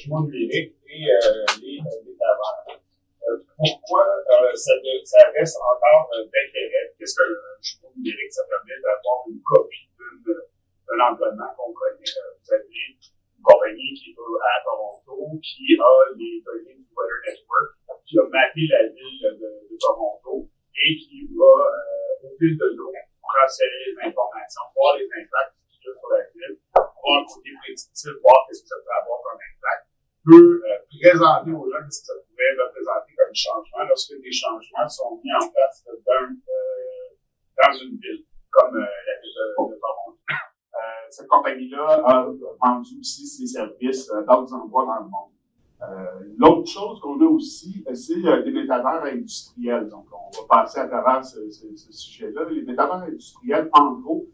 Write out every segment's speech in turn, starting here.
jumeaux numériques et les métavers. Pourquoi ça reste encore d'intérêt? Qu'est-ce qu'un jumeau numérique? Ça permet d'avoir une copie d'un environnement qu'on connaît. Vous avez une compagnie qui est à Toronto, qui a les données du Weather Network, qui a mappé la ville de Toronto et qui va, au fil de l'eau, transférer les informations, voir les impacts qu'il y a sur la ville, voir le côté prédictif, voir qu'est-ce que ça peut avoir comme impact, peut présenter aux gens ce que ça pourrait représenter comme changement lorsque des changements sont mis en place dans une ville, comme la ville de Toronto. Cette compagnie-là a vendu aussi ses services dans d'autres endroits dans le monde. L'autre chose qu'on a aussi, c'est des métavers industriels. Donc, on va passer à travers ce sujet-là. Les métavers industriels, en gros,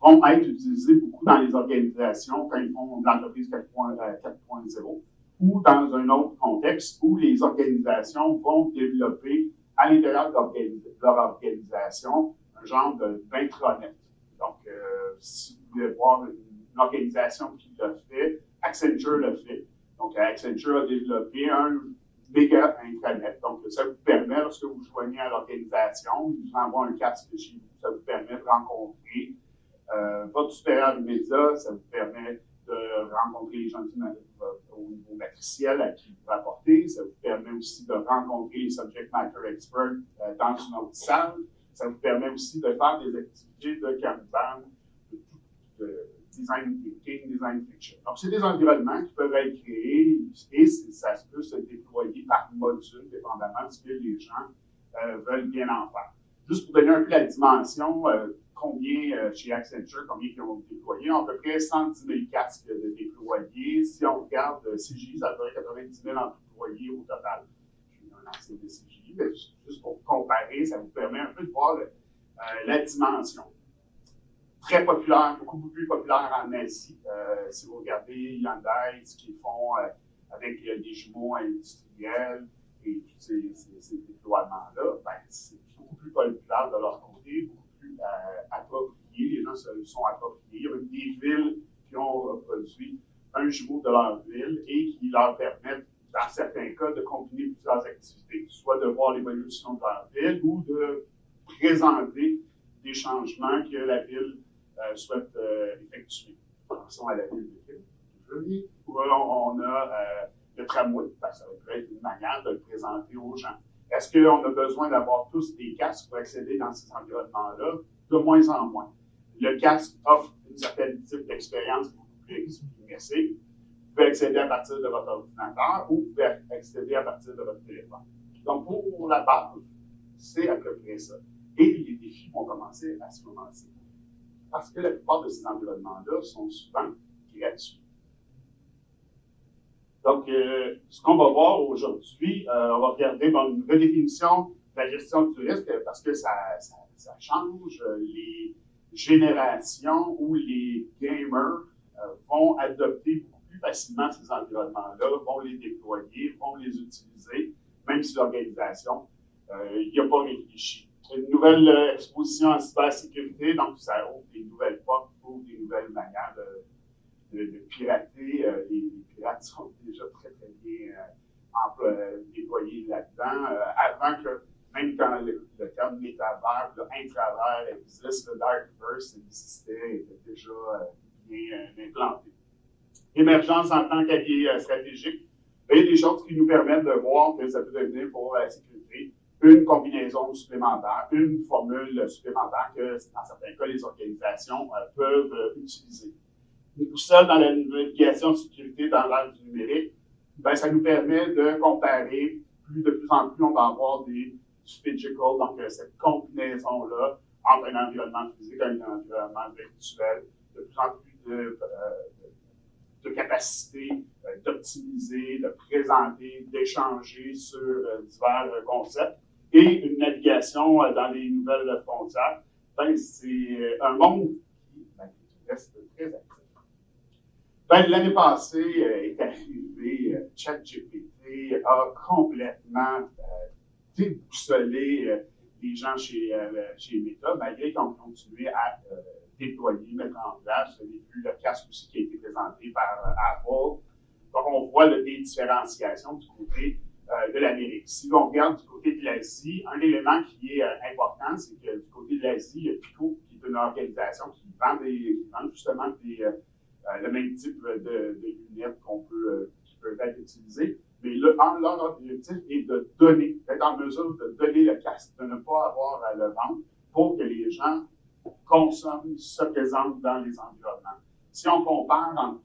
vont être utilisés beaucoup dans les organisations quand ils font de l'entreprise 4.0 ou dans un autre contexte où les organisations vont développer à l'intérieur de leur organisation un genre d'intranet. Donc, si vous voulez voir une organisation qui l'a fait, Accenture l'a fait. Donc, Accenture a développé un méga intranet. Donc, ça vous permet, lorsque vous joignez à l'organisation, il vous envoie un casque chez vous, ça vous permet de rencontrer votre supérieur immédiat, ça vous permet de rencontrer les gens au niveau matriciel à qui vous rapportez, ça vous permet aussi de rencontrer les subject matter experts dans une autre salle, ça vous permet aussi de faire des activités de Kanban, de design thinking, design fiction. Donc, c'est des environnements qui peuvent être créés et ça peut se déployer par module, dépendamment de ce que les gens veulent bien en faire. Juste pour donner un peu la dimension, combien chez Accenture, combien ils ont déployé, à peu près 110 000 casques de déployés. Si on regarde CGI, ça devrait être 90 000 employés au total. Je suis un ancien de CGI, mais juste pour comparer, ça vous permet un peu de voir la dimension. Très populaire, beaucoup plus populaire en Asie. Si vous regardez Hyundai, ce qu'ils font avec des jumeaux industriels et tous ces déploiements-là, ben, c'est beaucoup plus populaire de leur côté, beaucoup plus approprié. Les gens se sont appropriés. Il y a même des villes qui ont produit un jumeau de leur ville et qui leur permettent, dans certains cas, de combiner plusieurs activités, soit de voir l'évolution de leur ville ou de présenter des changements que la ville souhaite effectuer. Pensons à la ville de Québec, où on a le tramway, parce que ça peut être une manière de le présenter aux gens. Est-ce qu'on a besoin d'avoir tous des casques pour accéder dans ces environnements-là? De moins en moins. Le casque offre une certaine type d'expérience beaucoup plus immersive. Vous pouvez accéder à partir de votre ordinateur ou vous pouvez accéder à partir de votre téléphone. Donc, pour la base, c'est à peu près ça. Et les défis vont commencer à ce moment-ci. Parce que la plupart de ces environnements-là sont souvent gratuits. Donc, ce qu'on va voir aujourd'hui, on va regarder une redéfinition de la gestion du risque parce que ça change. Les générations ou les gamers vont adopter beaucoup plus facilement ces environnements-là, vont les déployer, vont les utiliser, même si l'organisation n'y a pas réfléchi. Une nouvelle exposition en cybersécurité, donc ça ouvre des nouvelles portes, ouvre des nouvelles manières de pirater. Les pirates sont déjà très, très bien déployés là-dedans. Avant que, même quand le terme métavers, intravers existe, le Darkverse existait, était déjà bien implanté. Émergence en tant qu'allié stratégique. Il y a des choses qui nous permettent de voir que ça peut devenir pour la sécurité une combinaison supplémentaire, une formule supplémentaire que, dans certains cas, les organisations peuvent utiliser. Tout ça, dans la navigation de sécurité dans l'ère du numérique, ben, ça nous permet de comparer. De plus en plus, on va avoir du physical, donc cette combinaison-là entre un environnement physique et un environnement virtuel, de plus en plus de capacité d'optimiser, de présenter, d'échanger sur divers concepts. Et une navigation dans les nouvelles frontières, ben, c'est un monde qui reste très actif. Ben, l'année passée est arrivé, ChatGPT a complètement déboussolé les gens chez Meta, malgré qu'ils ont continué à déployer, mettre en place. Vous avez vu le casque aussi qui a été présenté par Apple. Donc, on voit là, des différenciations du côté de l'Amérique. Si on regarde du côté de l'Asie, un élément qui est important, c'est que du côté de l'Asie, il y a Pico, qui est une organisation qui vend justement le même type de lunettes qui peuvent être utilisées. Mais leur objectif est de donner, d'être en mesure de donner le casque, de ne pas avoir à le vendre pour que les gens consomment, se présentent dans les environnements. Si on compare entre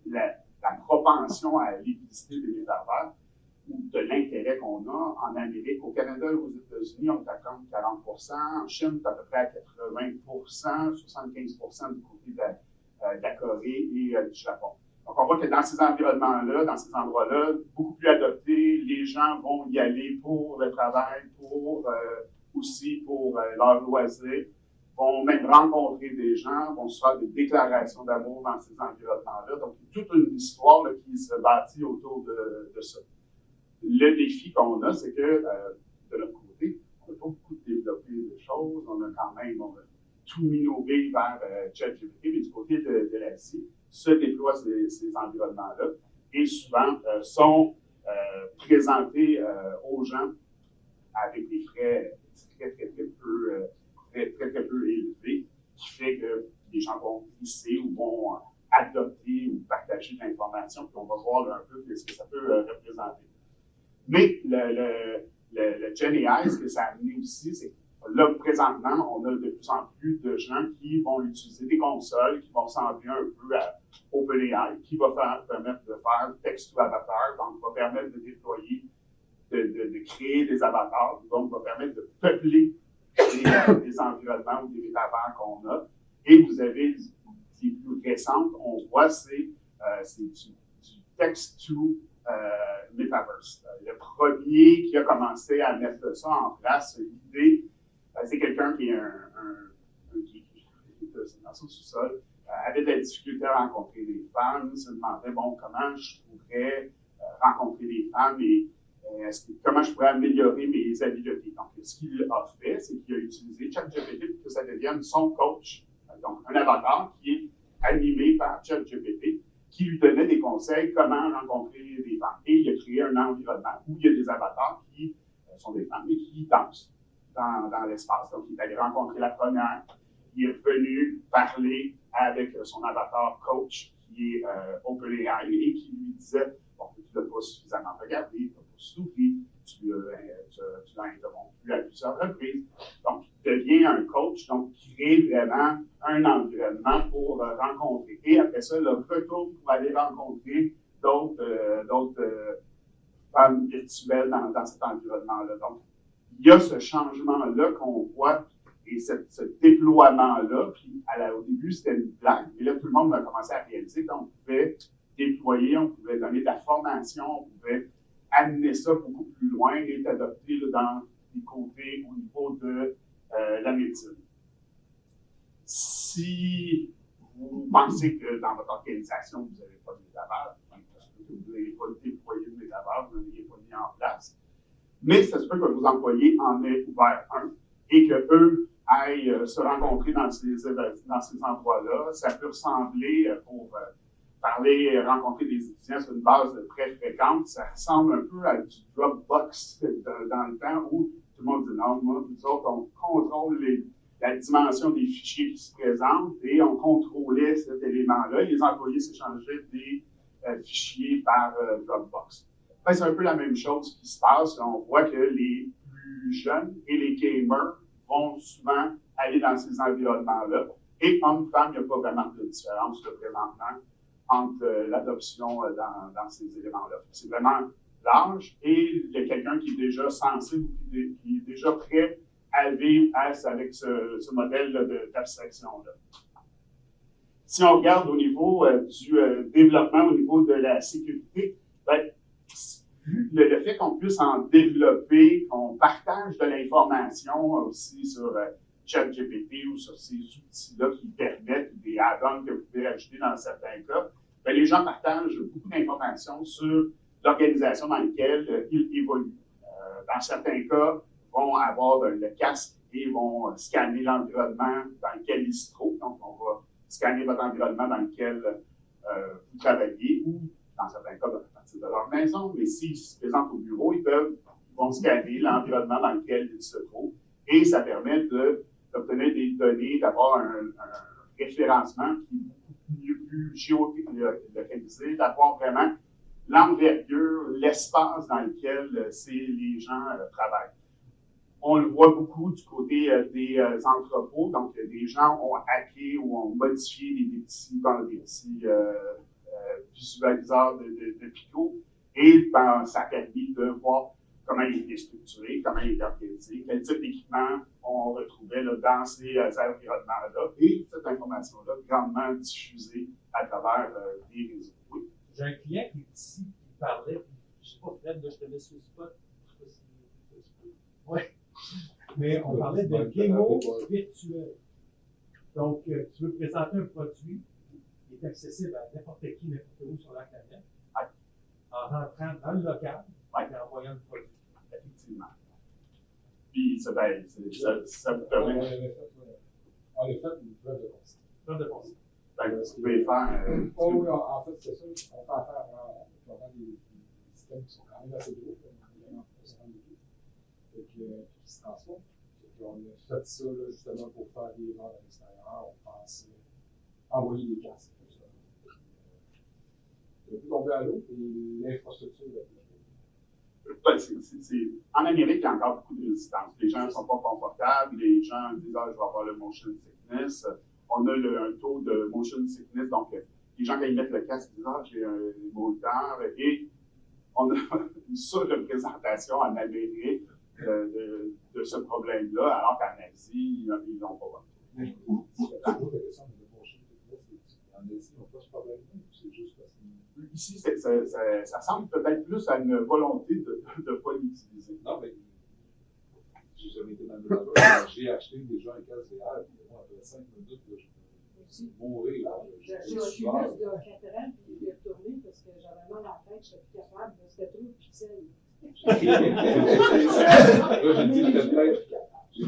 la propension à aller visiter des métavers ou de l'intérêt qu'on a en Amérique, au Canada et aux États-Unis, on est à 40 %, en Chine, c'est à peu près à 80 75 % du côté de la Corée et du Japon. Donc, on voit que dans ces environnements-là, dans ces endroits-là, beaucoup plus adoptés, les gens vont y aller pour le travail, aussi pour leur loisir, vont même rencontrer des gens, vont se faire des déclarations d'amour dans ces environnements-là. Donc, il y a toute une histoire là, qui se bâtit autour de ça. Le défi qu'on a, c'est que de notre côté, on n'a pas beaucoup développé de choses, on a tout innové vers ChatGPT, mais du côté de l'Asie, se déploient ces environnements-là et souvent sont présentés aux gens avec des frais très peu élevés, qui fait que les gens vont glisser ou vont adopter ou partager de l'information, puis on va voir là, un peu ce que ça peut représenter. Mais le Gen AI, ce que ça a amené aussi, c'est que là, présentement, on a de plus en plus de gens qui vont utiliser des consoles, qui vont ressembler un peu à OpenAI, qui va permettre de faire texte to avatar, donc va permettre de déployer, de créer des avatars, donc va permettre de peupler des environnements ou des métavers qu'on a. Et vous avez des plus récentes, on voit, c'est du text to Metaverse. Le premier qui a commencé à mettre ça en place, l'idée, c'est quelqu'un qui est dans son sous-sol, avait de la difficulté à rencontrer des femmes, se demandait, bon, comment je pourrais rencontrer des femmes et comment je pourrais améliorer mes habiletés. Donc, ce qu'il a fait, c'est qu'il a utilisé ChatGPT pour que ça devienne son coach. Donc, un avatar qui est animé par ChatGPT, qui lui donnait des conseils comment rencontrer des femmes. Et il a créé un environnement où il y a des avatars qui sont des femmes et qui dansent dans l'espace. Donc, il est allé rencontrer la première, il est revenu parler avec son avatar coach qui est OpenAI et qui lui disait bon, tu ne l'as pas suffisamment regardé, tu n'as pas souri, tu l'as interrompu à plusieurs reprises. Donc, il devient un coach, donc crée vraiment un environnement pour rencontrer. Et après ça, le retour pour aller rencontrer d'autres femmes virtuelles dans cet environnement-là. Donc, il y a ce changement-là qu'on voit et ce déploiement-là. Puis, au début, c'était une blague, mais là, tout le monde a commencé à réaliser qu'on pouvait déployer, on pouvait donner de la formation, on pouvait amener ça beaucoup plus loin et adopter dans les côtés au niveau de la médecine. Si vous pensez que dans votre organisation, vous n'avez pas de métavers, parce que vous n'avez pas déployé de métavers, vous n'avez pas mis en place, mais ça se peut que vos employés en aient ouvert un et qu'eux aillent se rencontrer dans ces endroits-là. Ça peut ressembler pour rencontrer des étudiants sur une base très fréquente, ça ressemble un peu à du Dropbox dans le temps où tout le monde dit non, nous autres, on contrôle la dimension des fichiers qui se présentent et on contrôlait cet élément-là. Les employés s'échangeaient des fichiers par Dropbox. Enfin, c'est un peu la même chose qui se passe. On voit que les plus jeunes et les gamers vont souvent aller dans ces environnements-là. Et hommes-femmes, il n'y a pas vraiment de différence présentement entre l'adoption dans ces éléments-là. C'est vraiment l'âge et il y a quelqu'un qui est déjà sensible, qui est déjà prêt à vivre avec ce modèle d'abstraction-là. Si on regarde au niveau du développement, au niveau de la sécurité, ben, le fait qu'on puisse en développer, qu'on partage de l'information aussi sur ChatGPT ou sur ces outils-là qui permettent des add-ons que vous pouvez ajouter dans certains cas, bien, les gens partagent beaucoup d'informations sur l'organisation dans laquelle ils évoluent. Dans certains cas, vont avoir le casque et vont scanner l'environnement dans lequel ils se trouvent. Donc, on va scanner votre environnement dans lequel vous travaillez ou dans certains cas, à partir de leur maison, mais s'ils se présentent au bureau, ils vont scanner l'environnement dans lequel ils se trouvent, et ça permet d'obtenir des données, d'avoir un référencement qui est beaucoup plus géolocalisé, d'avoir vraiment l'envergure, l'espace dans lequel les gens travaillent. On le voit beaucoup du côté des entrepôts, donc des gens ont hacké ou ont modifié des petits visualiseurs de Pico, et ça a permis de voir comment il était structuré, comment il était organisé, quel type d'équipement on retrouvait là, dans ces environnements-là, et cette information-là grandement diffusée à travers des réseaux. Oui. J'ai un client qui est ici, qui parlait, je ne sais pas, Fred, là, je te mets sur le spot, je ne sais pas si oui. Mais on parlait de démo virtuel. Donc, tu veux présenter un produit qui est accessible à n'importe qui, n'importe où sur la planète, en rentrant dans le local et en envoyant le produit. Effectivement. Puis, ça vous permet. On a fait une preuve de concept. Preuve de concept. Vous pouvez faire. Oui, en fait, c'est ça. On fait affaire à des systèmes qui sont quand même assez gros, comme qui se transforment. On a fait ça là, justement pour faire des ventes à l'extérieur. On pensait envoyer des casques. On peut tomber à l'eau et l'infrastructure en Amérique, il y a encore beaucoup de résistance. Les gens ne sont pas confortables, les gens disent je vais avoir le motion sickness. On a un taux de motion sickness, donc les gens, quand ils mettent le casque, ils disent j'ai un moteur, et on a une surreprésentation en Amérique de ce problème-là, alors qu'en Asie, ils n'ont pas. Ici, ça semble peut-être plus à une volonté de ne pas l'utiliser. Non, mais j'ai jamais été dans le métavers. J'ai acheté déjà un casque VR, puis moi, après 5 minutes, là, je vais mourir. J'ai acheté de 4 ans, puis il est retourné parce que j'avais mal à la tête, je n'étais plus capable, c'était trop de pixels.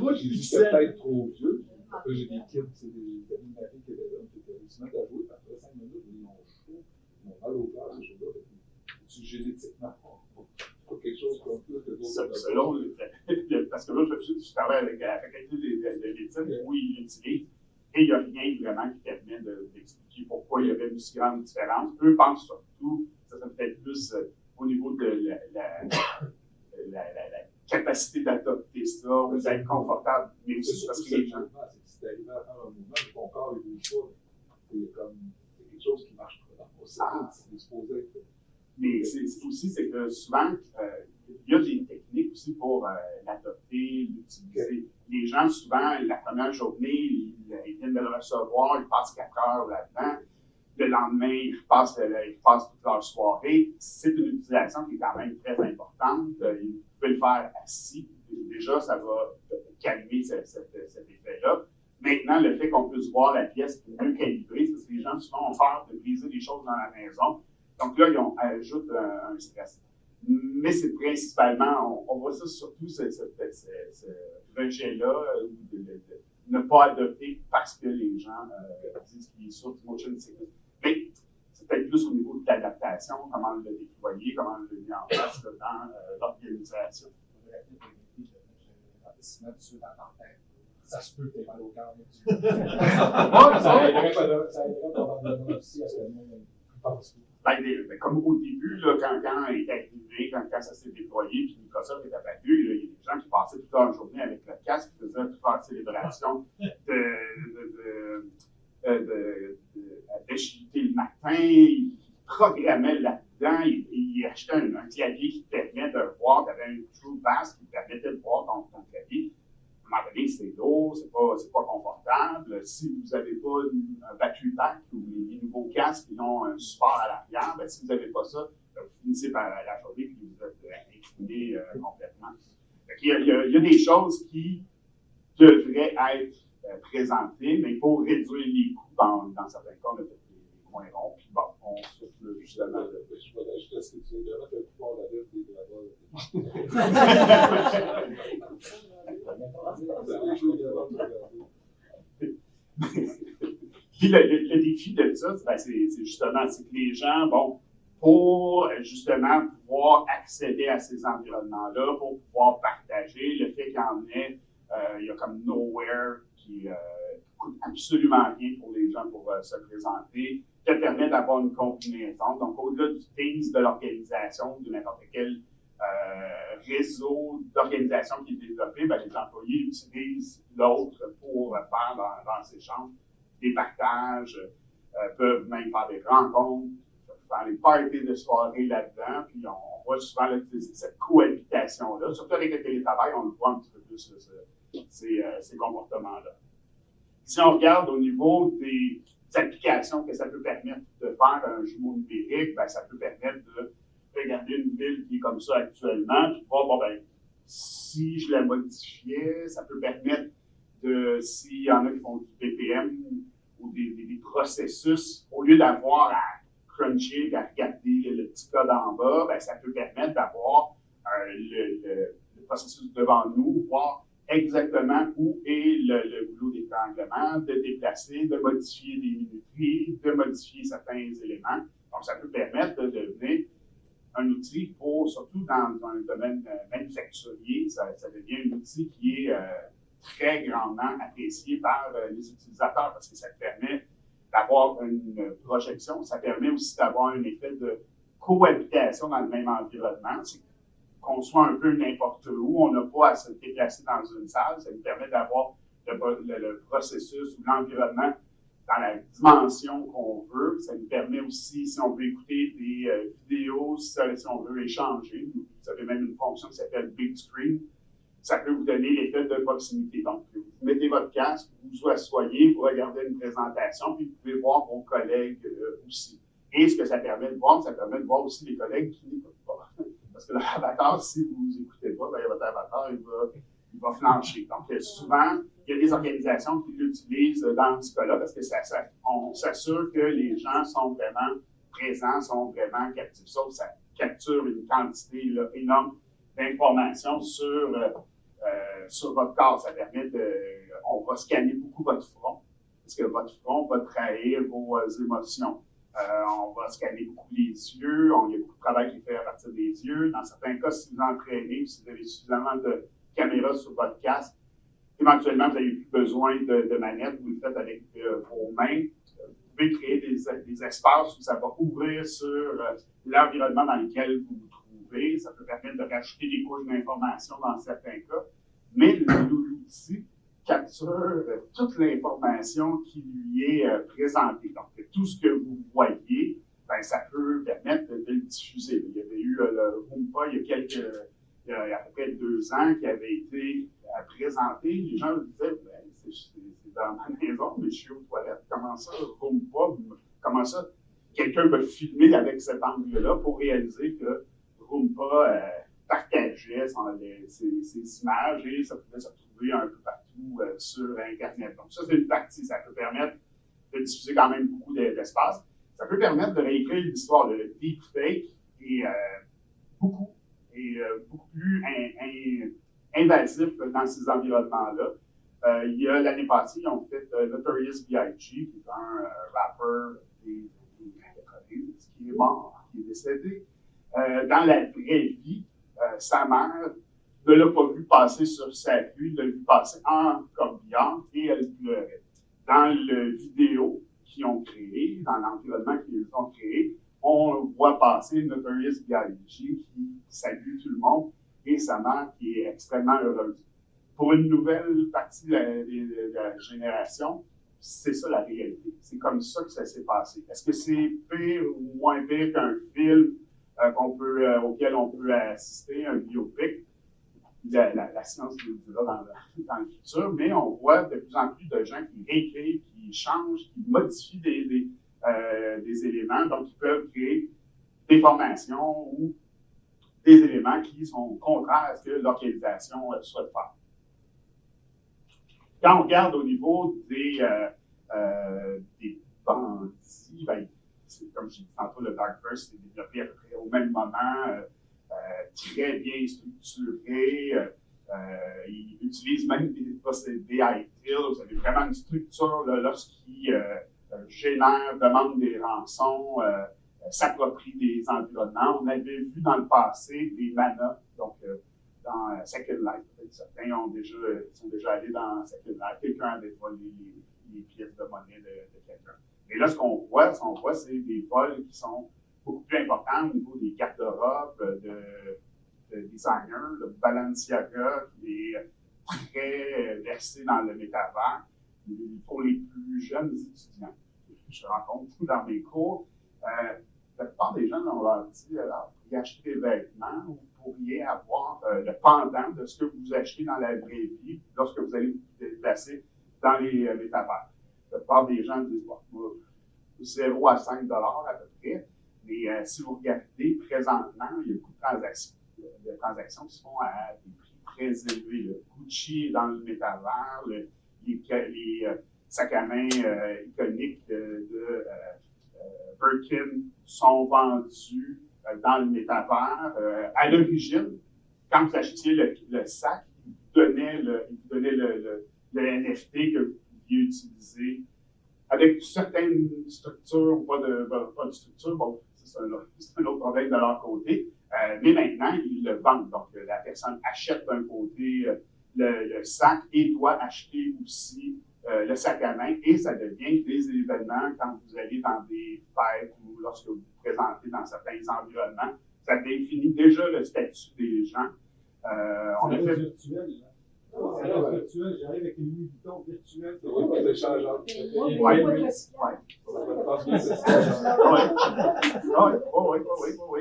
Là, j'ai dit peut-être trop vieux. Après, j'ai des kids, c'est des amis de ma fille qui étaient là, qui se mettent à jouer, puis après 5 minutes, ils ont chaud, ils ont mal au cœur, ces choses-là. C'est génétiquement pas quelque chose comme plus que d'autres. Selon, parce que là, je travaille avec la faculté de médecine, où ils l'utilisent, et il n'y a rien vraiment qui permet d'expliquer pourquoi il y avait une si grande différence. Eux pensent surtout, ça serait peut-être plus au niveau de la capacité d'adopter ça, ou d'être confortable, mais aussi parce que les gens. Si tu arrives à faire un mouvement, mais ton corps ne bouge pas, c'est quelque chose qui marche pas dans le cerveau, c'est supposé être. Mais c'est que souvent, il y a des techniques aussi pour l'adopter, l'utiliser. Les gens, souvent, la première journée, ils viennent de le recevoir, ils passent 4 heures là-dedans. Le lendemain, ils passent toute leur soirée. C'est une utilisation qui est quand même très importante. Ils peuvent le faire assis. Déjà, ça va calmer cet effet-là. Maintenant, le fait qu'on puisse voir la pièce mieux calibrée, parce que les gens souvent ont peur de briser des choses dans la maison. Donc là, ils ajoutent un stress. Mais c'est principalement, on voit ça surtout, ce rejet-là, de ne pas adopter parce que les gens disent qu'ils sont du motion sickness. Mais c'est peut-être plus au niveau de l'adaptation, comment le déployer, comment le mettre en place dans l'organisation. Ça se peut que tu aies mal au cœur. Ça aiderait probablement aussi à ce que le monde pense. Comme au début, là, quand il est arrivé, quand ça s'est déployé, puis Microsoft est apparu, il y a des gens qui passaient toute leur journée avec le casque, qui faisaient toute leur célébration d'agilité le matin, ils programmaient là-dedans, ils achetaient un clavier qui permet de voir, tu avais un true pass qui permettait de voir ton clavier. À un moment donné, c'est lourd, c'est pas confortable. Si vous n'avez pas un battery pack ou les nouveaux casques qui ont un support à l'arrière, si vous n'avez pas ça, vous finissez par la journée et vous êtes incliné complètement. Il y a des choses qui devraient être présentées, mais pour réduire les coûts, dans certains cas, on a fait des coins ronds, puis bon, on souffle justement. Je voudrais ajouter ce que tu dis, vraiment, tu as le pouvoir de la vie des gravats. Puis le défi de ça, c'est justement que les gens, pour justement pouvoir accéder à ces environnements-là, pour pouvoir partager. Le fait qu'il y en ait, il y a comme Nowhere qui coûte absolument rien pour les gens pour se présenter, qui permet d'avoir une combinaison. Donc, au-delà du Teams de l'organisation, de n'importe quel réseau d'organisation qui est développé, ben, les employés utilisent l'autre pour faire dans ces chambres des partages, peuvent même faire des rencontres, faire des parties de soirée là-dedans, puis on voit souvent là, cette cohabitation-là. Surtout avec le télétravail, on le voit un petit peu plus, ces comportements-là. Si on regarde au niveau des applications que ça peut permettre de faire un jumeau numérique, ben, ça peut permettre de regarder une ville qui est comme ça actuellement, puis de voir, bon, ben, si je la modifiais, ça peut permettre de, s'il y en a qui font du BPM ou des processus, au lieu d'avoir à cruncher, à regarder le petit code en bas, ben, ça peut permettre d'avoir le processus devant nous, voir exactement où est le goulot d'étranglement, de déplacer, de modifier des minuteries, de modifier certains éléments. Donc, ça peut permettre de devenir un outil pour, surtout dans le domaine manufacturier, ça devient un outil qui est très grandement apprécié par les utilisateurs parce que ça permet d'avoir une projection, ça permet aussi d'avoir un effet de cohabitation dans le même environnement. C'est qu'on soit un peu n'importe où, on n'a pas à se déplacer dans une salle, ça nous permet d'avoir le processus ou l'environnement dans la dimension qu'on veut. Ça nous permet aussi, si on veut écouter des vidéos, si on veut échanger, vous avez même une fonction qui s'appelle Big Screen, ça peut vous donner l'effet de proximité. Donc, vous mettez votre casque, vous vous asseyez, vous regardez une présentation, puis vous pouvez voir vos collègues aussi. Et ce que ça permet de voir aussi les collègues qui n'écoutent pas. Parce que l'avatar, si vous n'écoutez pas, ben, votre avatar, il va flancher. Donc, souvent, il y a des organisations qui l'utilisent dans ce cas-là parce que on s'assure que les gens sont vraiment présents, sont vraiment captifs. Sauf que ça capture une quantité là, énorme d'informations sur votre corps. Ça permet on va scanner beaucoup votre front parce que votre front va trahir vos émotions. On va scanner beaucoup les yeux. Il y a beaucoup de travail qui est fait à partir des yeux. Dans certains cas, si vous entraînez, si vous avez suffisamment de caméras sur votre casque, éventuellement, vous n'avez plus besoin de manette. Vous le faites avec vos mains. Vous pouvez créer des espaces où ça va ouvrir sur l'environnement dans lequel vous vous trouvez. Ça peut permettre de rajouter des couches d'informations dans certains cas. Mais l'outil capture toute l'information qui lui est présentée. Donc, tout ce que vous voyez, ben, ça peut permettre de le diffuser. Il y avait eu le Roomba il y a à peu près 2 ans qui avait été présenté. Les gens disaient, ben, c'est dans ma maison, mais je suis aux toilettes. Comment ça, Roomba? Comment ça? Quelqu'un va filmer avec cet angle-là pour réaliser que Roomba partageait ses images et ça pouvait se retrouver un peu partout sur Internet. Donc ça, c'est une partie. Ça peut permettre de diffuser quand même beaucoup d'espace. Ça peut permettre de réécrire l'histoire. Le deepfake est beaucoup plus invasif dans ces environnements-là. Il y a l'année passée, ils ont fait Notorious B.I.G., qui est un rappeur des années 90, qui est mort, qui est décédé. Dans la vraie vie, sa mère ne l'a pas vu passer sur sa rue, l'a vu passer en corbillard et elle pleurait. Dans le vidéo qu'ils ont créé, dans l'environnement qu'ils ont créé, on voit passer Notorious B.I.G. qui salue tout le monde et sa mère qui est extrêmement heureuse. Pour une nouvelle partie de la génération, c'est ça la réalité. C'est comme ça que ça s'est passé. Est-ce que c'est pire ou moins pire qu'un film auquel on peut assister, un biopic? La science nous le dira dans le futur, mais on voit de plus en plus de gens qui réécrivent, qui changent, qui modifient des éléments, donc ils peuvent créer des formations ou des éléments qui sont contraires à ce que l'organisation souhaite faire. Quand on regarde au niveau des bandits, ben, c'est comme je disais tantôt, le Darkverse s'est développé à peu près au même moment, très bien structuré. Il utilise même des procédés ITIL. Vous avez vraiment une structure lorsqu'il demande des rançons. s'approprient des environnements. On avait vu dans le passé des manas, donc dans Second Life, peut-être certains sont déjà allés dans Second Life. Quelqu'un avait volé les pièces de monnaie de quelqu'un. Et là, ce qu'on voit, c'est des vols qui sont beaucoup plus importants au niveau des garde-robes, de designers, de Balenciaga, qui est très versé dans le métavers. Pour les plus jeunes étudiants que je rencontre dans mes cours, la plupart des gens on leur dit alors, vous pourriez acheter des vêtements, vous pourriez avoir le pendant de ce que vous achetez dans la vraie vie lorsque vous allez vous déplacer dans les métavers. La plupart des gens disent 0 à 5 $ à peu près, mais si vous regardez présentement, il y a beaucoup de transactions qui se font à des prix très élevés. Le Gucci dans le métavers, les sacs à main iconiques de Birkin sont vendus dans le métavers. À l'origine, quand vous achetiez le sac, il vous donnait le NFT que vous pouviez utiliser avec certaines structures ou pas de structure. Bon, c'est un autre problème de leur côté. Mais maintenant, ils le vendent. Donc, la personne achète d'un côté le sac et doit acheter aussi le sac à main. Et ça devient des événements quand vous allez dans des fêtes ou lorsque vous vous présentez dans certains environnements. Ça définit déjà le statut des gens. On a fait virtuel, là. C'est là, virtuel. J'arrive avec une Louis Vuitton virtuelle. Oui, c'est changeant. Oui. Je ne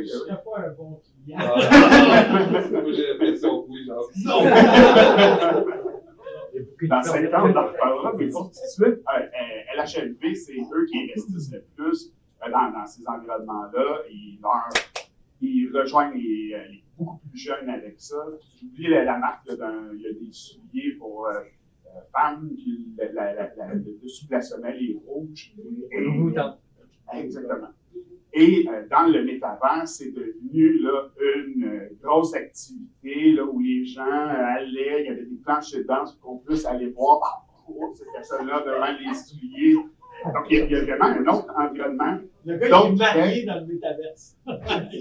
serais pas un bon client. Moi, j'ai l'impression que oui, genre. Dans 5 ans, on en reparlera, mais tout de suite, LHLV, c'est eux qui investissent le plus dans ces environnements-là. Ils rejoignent les beaucoup plus jeunes avec ça. J'oublie la marque, il y a des souliers pour femmes, le dessous de la semelle est rouge. Exactement. Et dans le métavers, c'est devenu là, une grosse activité là, où les gens allaient, il y avait des planches de danse pour qu'on puisse aller voir cette personne-là devant les souliers. Donc, il y a vraiment un autre environnement. Le gars, il est marié dans le métaverse. Il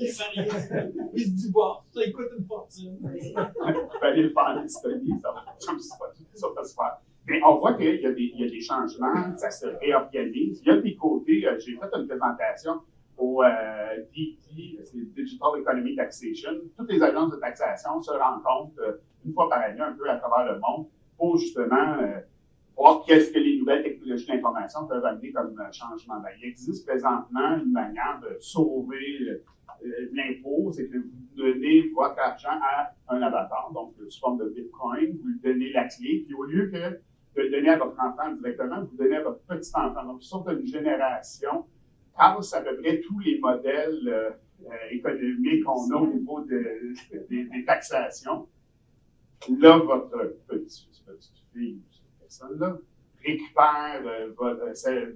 est marié. Il se dit, bon, ça coûte une fortune. Il faut aller le faire en Estonie, ça va se faire. Mais on voit qu'il y a des changements, ça se réorganise. Il y a des côtés, j'ai fait une présentation au DET, c'est Digital Economy Taxation. Toutes les agences de taxation se rencontrent une fois par année, un peu à travers le monde, pour justement voir qu'est-ce que les nouvelles technologies d'information peuvent amener comme changement. Ben, il existe présentement une manière de sauver l'impôt, c'est que vous donnez votre argent à un avatar, donc sous forme de Bitcoin, vous lui donnez la clé, puis au lieu que de le donner à votre enfant directement, vous le donnez à votre petit enfant. Donc, une sorte d'une génération casse à peu près tous les modèles économiques qu'on a au niveau des taxations. Là, votre petite fille, personne-là, récupère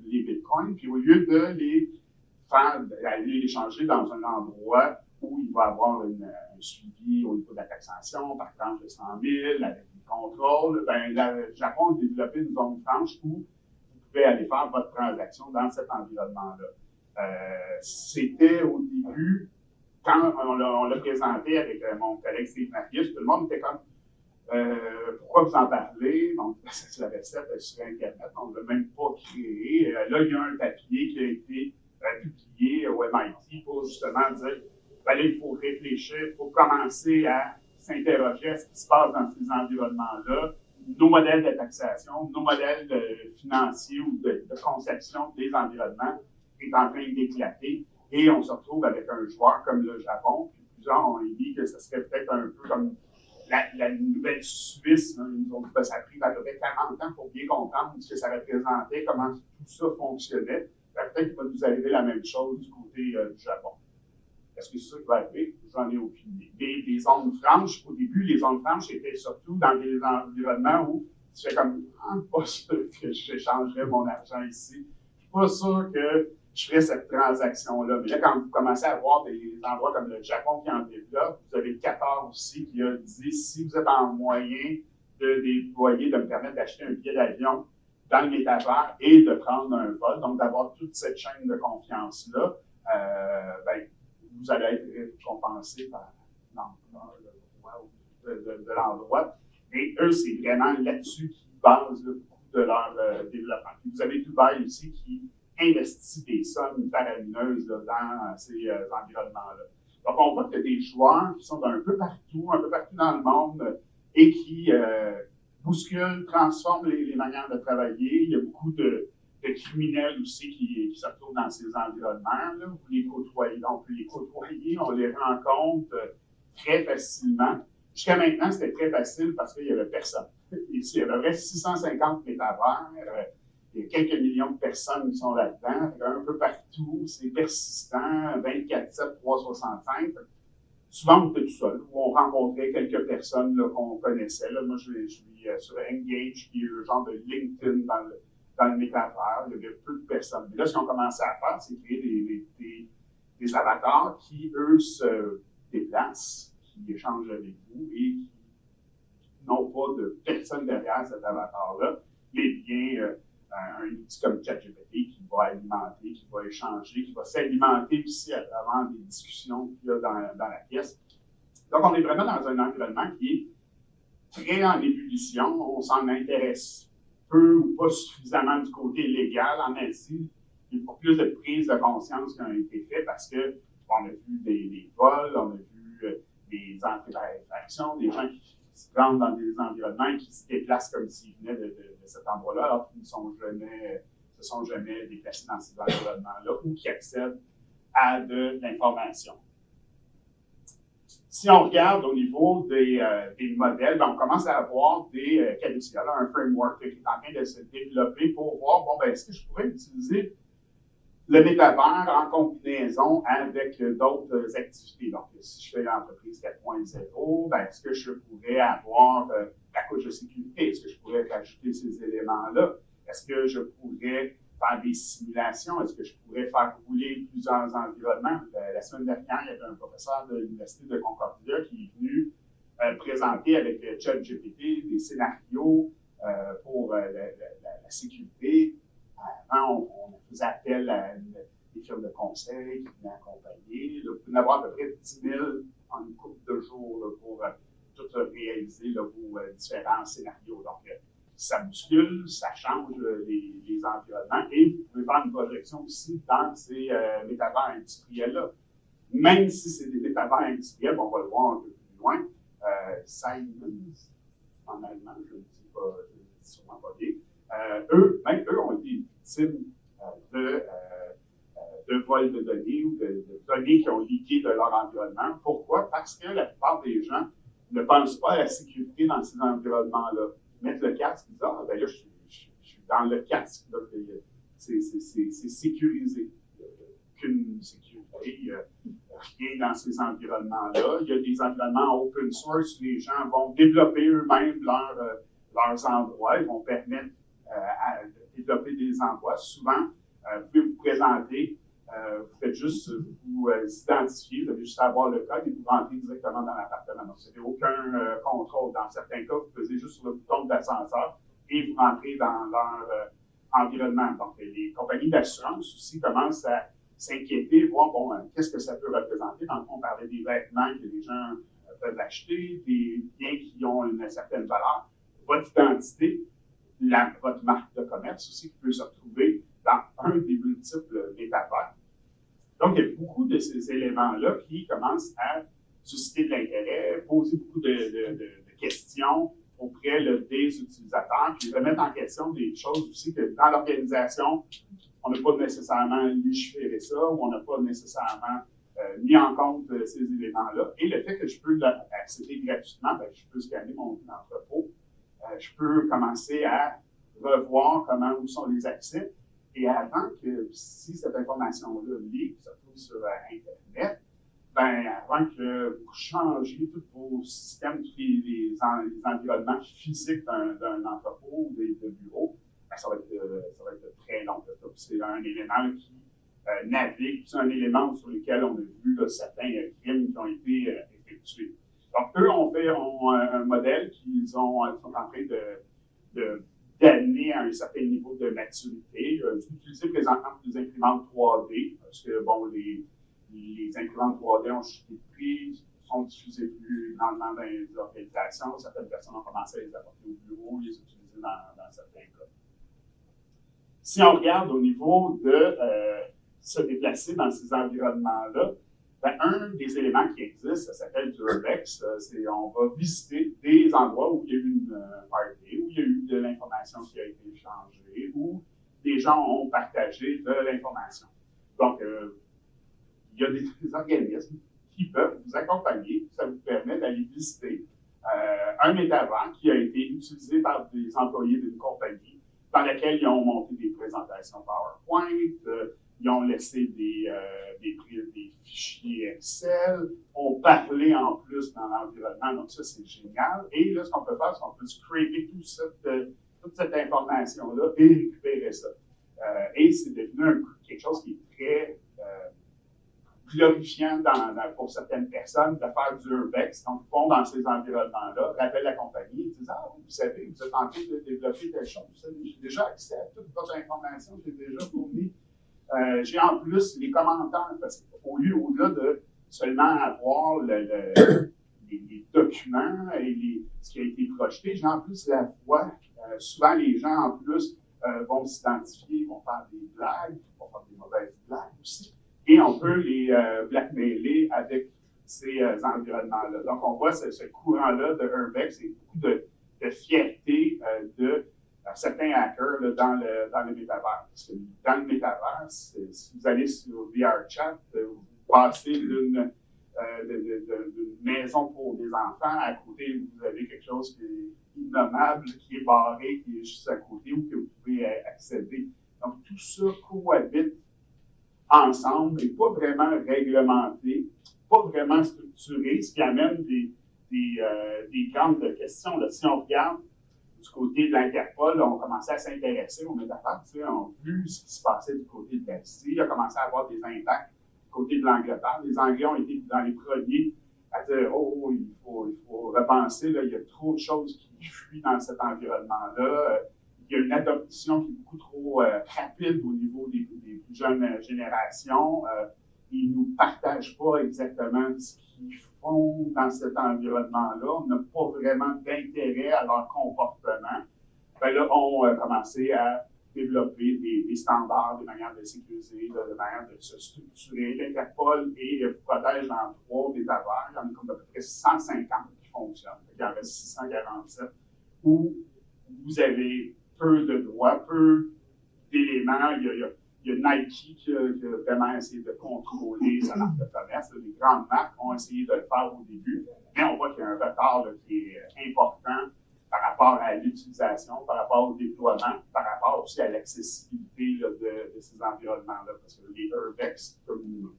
les bitcoins, puis au lieu de les changer dans un endroit où il va avoir un suivi au niveau de la taxation, par exemple de 100 000, avec des contrôles, le Japon a développé une zone franche où vous pouvez aller faire votre transaction dans cet environnement-là. C'était au début, quand on l'a présenté avec mon collègue Steve Marius, tout le monde était comme pourquoi vous en parlez? Donc, c'est la recette sur Internet, on ne l'a même pas créé. Là, il y a un papier qui a été publié au MIT pour justement dire il faut réfléchir, il faut commencer à s'interroger à ce qui se passe dans ces environnements-là, nos modèles de taxation, nos modèles financiers ou de conception des environnements est en train d'éclater et on se retrouve avec un joueur comme le Japon, puis plusieurs ont dit que ce serait peut-être un peu comme la nouvelle Suisse, hein, ça a pris à peu près 40 ans pour bien comprendre ce que ça représentait, comment tout ça fonctionnait. Peut-être qu'il va nous arriver la même chose du côté du Japon. Est-ce que c'est ça qui va arriver? J'en ai aucune idée. Des zones franches, au début, les zones franches étaient surtout dans des environnements où tu fais comme, pas sûr que j'échangerais mon argent ici. Je suis pas sûr que je ferais cette transaction-là. Mais là, quand vous commencez à voir des endroits comme le Japon qui en développe, vous avez le Qatar aussi qui a dit, si vous êtes en moyen de déployer, de me permettre d'acheter un billet d'avion dans le métavers et de prendre un vol, donc d'avoir toute cette chaîne de confiance-là, ben, vous allez être récompensé par l'empereur, le roi de l'endroit. Et eux, c'est vraiment là-dessus qu'ils basent beaucoup de leur développement. Puis vous avez Dubaï aussi qui investit des sommes faramineuses là, dans ces environnements-là. Donc, on voit qu'il y a des joueurs qui sont un peu partout dans le monde, et qui bousculent, transforment les manières de travailler. Il y a beaucoup de criminels aussi qui se retrouvent dans ces environnements-là. Vous les côtoyez, on peut les côtoyer, on les rencontre très facilement. Jusqu'à maintenant, c'était très facile parce qu'il n'y avait personne. Il y avait à peu près 650 métavers. Il y a quelques millions de personnes qui sont là-dedans, un peu partout, c'est persistant, 24/7, 365. Souvent, on était tout seul, où on rencontrait quelques personnes là, qu'on connaissait. Là. Moi, je suis sur Engage, qui est le genre de LinkedIn dans le métavers. Il y avait peu de personnes. Mais là, ce qu'on commençait à faire, c'est créer des avatars qui, eux, se déplacent, qui échangent avec vous et qui n'ont pas de personne derrière cet avatar-là, mais bien un outil comme ChatGPT qui va alimenter, qui va échanger, qui va s'alimenter aussi à travers des discussions qu'il y a dans la pièce. Donc, on est vraiment dans un environnement qui est très en ébullition. On s'en intéresse peu ou pas suffisamment du côté légal en Asie. Il y a beaucoup plus de prise de conscience qui ont été faites parce que on a vu des vols, on a vu des entrées d'infraction, des gens qui se rendent dans des environnements qui se déplacent comme s'ils venaient de cet endroit-là, alors qu'ils ne se sont jamais déplacés dans ces environnements-là ou qui accèdent à de l'information. Si on regarde au niveau des modèles, ben on commence à avoir des qualités. Il y a un framework qui est en train de se développer pour voir, bon, ben, est-ce que je pourrais utiliser le métavers en combinaison avec d'autres activités. Donc, si je fais l'entreprise 4.0, ben, est-ce que je pourrais avoir la couche de sécurité? Est-ce que je pourrais rajouter ces éléments-là? Est-ce que je pourrais faire des simulations? Est-ce que je pourrais faire rouler plusieurs environnements? La semaine dernière, il y avait un professeur de l'Université de Concordia qui est venu présenter avec ChatGPT des scénarios pour la sécurité. Avant, on faisait appel à des firmes de conseil qui venaient accompagner. Là, vous pouvez en avoir à peu près 10 000 en une couple de jours là, pour tout réaliser là, vos différents scénarios. Donc, ça bouscule, ça change les environnements et vous pouvez faire une projection aussi dans ces métavers industriels-là. Même si c'est des métavers industriels, on va le voir un peu plus loin. Siemens, en allemand, je ne dis pas, je ne dis sûrement pas bien. Eux ont été victimes de vol de données ou de données qui ont leaké de leur environnement. Pourquoi? Parce que la plupart des gens ne pensent pas à la sécurité dans ces environnements-là. Ils mettent le casque et disent « Ah, ben là, je suis dans le casque. » C'est sécurisé. Il n'y a aucune sécurité. Rien dans ces environnements-là. Il y a des environnements open source où les gens vont développer eux-mêmes leurs endroits. Ils vont permettre de développer des endroits. Souvent, vous pouvez vous présenter, vous faites juste vous identifier, vous avez juste à avoir le code et vous rentrez directement dans l'appartement. Donc, vous n'avez aucun contrôle. Dans certains cas, vous pesez juste sur le bouton de l'ascenseur et vous rentrez dans leur environnement. Donc, les compagnies d'assurance aussi commencent à s'inquiéter, voir, bon, qu'est-ce que ça peut représenter. Dans le fond, on parlait des vêtements que les gens peuvent acheter, des biens qui ont une certaine valeur, votre identité, votre marque de commerce aussi qui peut se retrouver dans un des multiples métavers. Donc, il y a beaucoup de ces éléments-là qui commencent à susciter de l'intérêt, poser beaucoup de questions auprès des utilisateurs, puis remettre en question des choses aussi que dans l'organisation, on n'a pas nécessairement légiféré ça, ou on n'a pas nécessairement mis en compte ces éléments-là. Et le fait que je peux accéder gratuitement, ben, je peux scanner mon entrepôt, je peux commencer à revoir où sont les accès. Et avant que, si cette information-là se trouve sur Internet, ben, avant que vous changiez tous vos systèmes, tous les environnements physiques d'un entrepôt ou de bureau, ben, ça va être très long. C'est un élément qui navigue, c'est un élément sur lequel on a vu certains crimes qui ont été effectués. Donc, eux ont un modèle qu'ils sont en train de d'amener à un certain niveau de maturité. D'utiliser présentement des imprimantes 3D, parce que, bon, les imprimantes 3D ont chuté de prix, sont diffusées plus grandement dans les organisations. Certaines personnes ont commencé à les apporter au bureau, les utiliser dans certains cas. Si on regarde au niveau de se déplacer dans ces environnements-là, ben, un des éléments qui existe, ça s'appelle du urbex, c'est on va visiter des endroits où il y a eu une party, où il y a eu de l'information qui a été échangée, où des gens ont partagé de l'information. Donc, il y a des organismes qui peuvent vous accompagner, ça vous permet d'aller visiter un métavers qui a été utilisé par des employés d'une compagnie dans laquelle ils ont monté des présentations PowerPoint, ils ont laissé des fichiers Excel, ont parlé en plus dans l'environnement, donc ça c'est génial. Et là, ce qu'on peut faire, c'est qu'on peut scraper toute cette information-là et récupérer ça. Et c'est devenu quelque chose qui est très glorifiant pour certaines personnes de faire du urbex. Donc, ils vont dans ces environnements-là, rappellent la compagnie, ils disent « Ah, vous savez, vous êtes en train de développer telle chose. J'ai déjà accès à toute votre information, j'ai déjà fourni. J'ai en plus les commentaires, parce qu'au-delà de seulement avoir les documents et ce qui a été projeté, j'ai en plus la voix. Souvent, les gens, en plus, vont s'identifier, vont faire des blagues, vont faire des mauvaises blagues aussi. Et on peut les blackmailer avec ces environnements-là. Donc, on voit ce courant-là de urbex et beaucoup de fierté de certains hackers là, dans le métavers. Parce que dans le métavers, si vous allez sur VRChat, vous passez d'une maison pour des enfants, à côté, vous avez quelque chose qui est innommable, qui est barré, qui est juste à côté ou que vous pouvez accéder. Donc, tout ça cohabite ensemble et pas vraiment réglementé, pas vraiment structuré, ce qui amène des grandes questions. Là. Si on regarde du côté de l'Interpol, on commençait à s'intéresser aux métavers. On a vu ce qui se passait du côté de la Russie. Il a commencé à avoir des impacts du côté de l'Angleterre. Les Anglais ont été dans les premiers à dire « Oh, il faut repenser, là, il y a trop de choses qui fuient dans cet environnement-là. » Il y a une adoption qui est beaucoup trop rapide au niveau des plus jeunes générations. Ils ne nous partagent pas exactement ce qu'ils font dans cet environnement-là. On n'a pas vraiment d'intérêt à leur comportement. Ben là, on a commencé à développer des standards, des manières de sécuriser, des manières de se structurer. L'Interpol protège dans 3 métavers. Il y en a comme à peu près 150 qui fonctionnent. Il y en reste 647 où vous avez peu de droits, peu d'éléments. Il y a Nike qui a vraiment essayé de contrôler sa marque de commerce. Les grandes marques ont essayé de le faire au début, mais on voit qu'il y a un retard là, qui est important par rapport à l'utilisation, par rapport au déploiement, par rapport aussi à l'accessibilité là, de ces environnements-là. Parce que les urbex, comme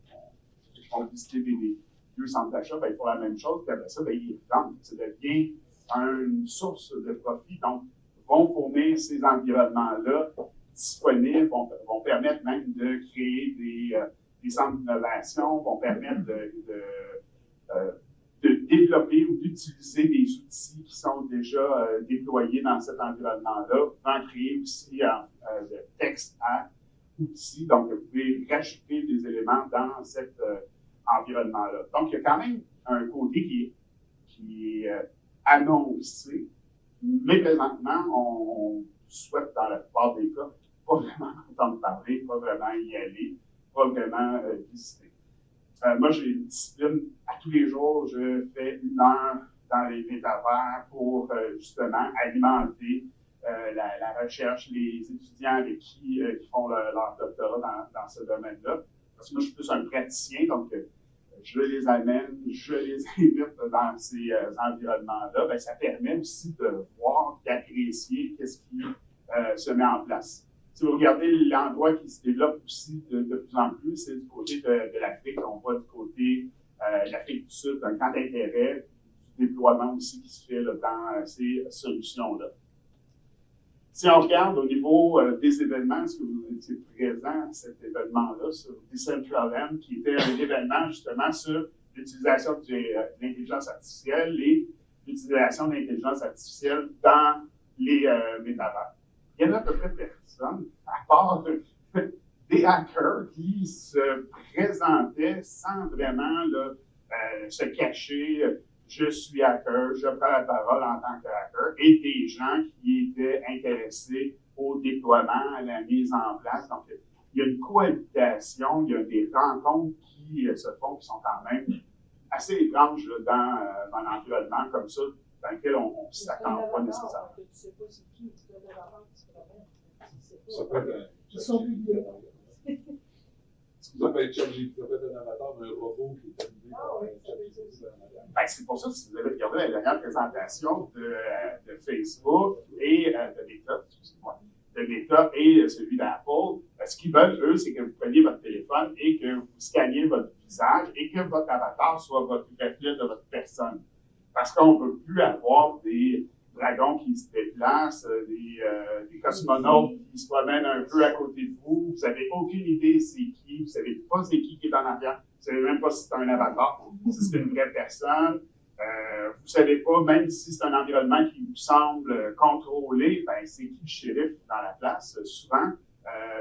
on visité des lieux centres d'achat, ben, ils font la même chose, puis après ça, ben, ils vendent. Ça devient une source de profit. Donc, vont fournir ces environnements-là disponibles, vont permettre même de créer des centres d'innovation, vont permettre de développer ou d'utiliser des outils qui sont déjà déployés dans cet environnement-là, vont créer aussi de texte à outils. Donc, vous pouvez rajouter des éléments dans cet environnement-là. Donc, il y a quand même un côté qui est annoncé. Mais présentement, on souhaite, dans la plupart des cas, pas vraiment entendre parler, pas vraiment y aller, pas vraiment visiter. Moi, j'ai une discipline, à tous les jours, je fais 1 heure dans les métavers pour justement alimenter la recherche, les étudiants avec qui font leur doctorat dans ce domaine-là. Parce que moi, je suis plus un praticien, donc je les amène, je les invite dans ces environnements-là, bien, ça permet aussi de voir, d'apprécier qu'est-ce qui se met en place. Si vous regardez l'endroit qui se développe aussi de plus en plus, c'est du côté de l'Afrique. On voit du côté de l'Afrique du Sud un grand intérêt du déploiement aussi qui se fait là, dans ces solutions-là. Si on regarde au niveau des événements, est-ce que vous étiez présent à cet événement-là sur Decentraland, qui était un événement justement sur l'utilisation de l'intelligence artificielle et l'utilisation de l'intelligence artificielle dans les métavers. il y en a à peu près personne, à part des hackers qui se présentaient sans vraiment là, se cacher. Je suis hacker, je prends la parole en tant que hacker, et des gens qui étaient intéressés au déploiement, à la mise en place. Donc, il y a une cohabitation, il y a des rencontres qui se font, qui sont quand même assez étranges là, dans un environnement comme ça, dans lequel on ne s'attend pas nécessairement. Tu ne sais pas c'est qui, tu peux l'avoir, tu peux Ça peut être Ils sont publiés. ça peut être ChatGPT, ça peut être un avatar d'un robot qui est animé par ChatGPT. Ben, c'est pour ça que si vous avez regardé la dernière présentation de Facebook et de Meta, excusez-moi, de Meta et celui d'Apple, ce qu'ils veulent, eux, c'est que vous preniez votre téléphone et que vous scanniez votre visage et que votre avatar soit votre reflet de votre personne. Parce qu'on ne peut plus avoir des dragons qui se déplacent, des cosmonautes qui se promènent un peu à côté de vous. Vous n'avez aucune idée c'est qui, vous ne savez pas c'est qui est en arrière, vous ne savez même pas si c'est un avatar, si c'est une vraie personne. Vous ne savez pas, même si c'est un environnement qui vous semble contrôlé, ben, c'est qui le shérif dans la place. Souvent,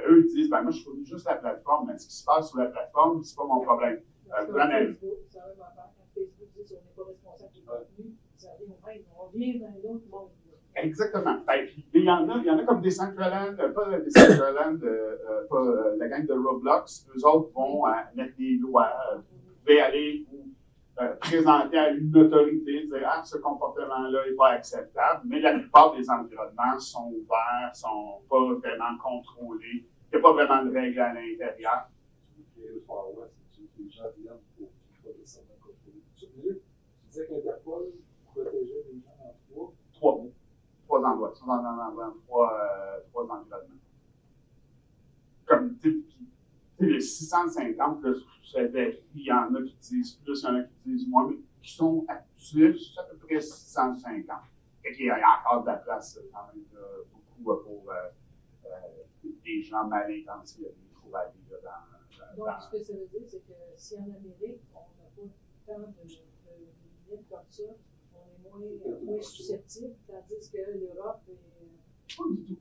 eux disent, ben, moi, je fournis juste la plateforme, mais ce qui se passe sur la plateforme, c'est pas mon problème. Facebook, ça va m'affaire. Quand Facebook dit qu'on n'est pas responsable du contenu, ça vient au même, on vient dans l'autre monde. Exactement. Ben, il y en a comme des Decentraland, pas des Decentraland, pas la gang de Roblox, eux autres vont mettre des lois, vous pouvez aller vous présenter à une autorité, dire ah, ce comportement-là n'est pas acceptable, mais la plupart des environnements sont ouverts, sont pas vraiment contrôlés, il n'y a pas vraiment de règles à l'intérieur. Le Far West, les gens viennent pour pas nécessairement contrôler. Tu disais qu'Interpol protégeait les gens en Trois endroits. Ils sont dans trois environnements. Comme, tu sais, les 650, là, il y en a qui disent plus, il y en a qui disent moins, mais qui sont actifs, c'est à peu près 650. Et qu'il y a encore de la place, quand même, beaucoup pour des gens mal intentionnés pour aller dans. Donc, ce que ça veut dire, c'est que si en Amérique, on n'a pas tant de limites comme ça, on est moins susceptible, tandis que l'Europe est. Pas du tout.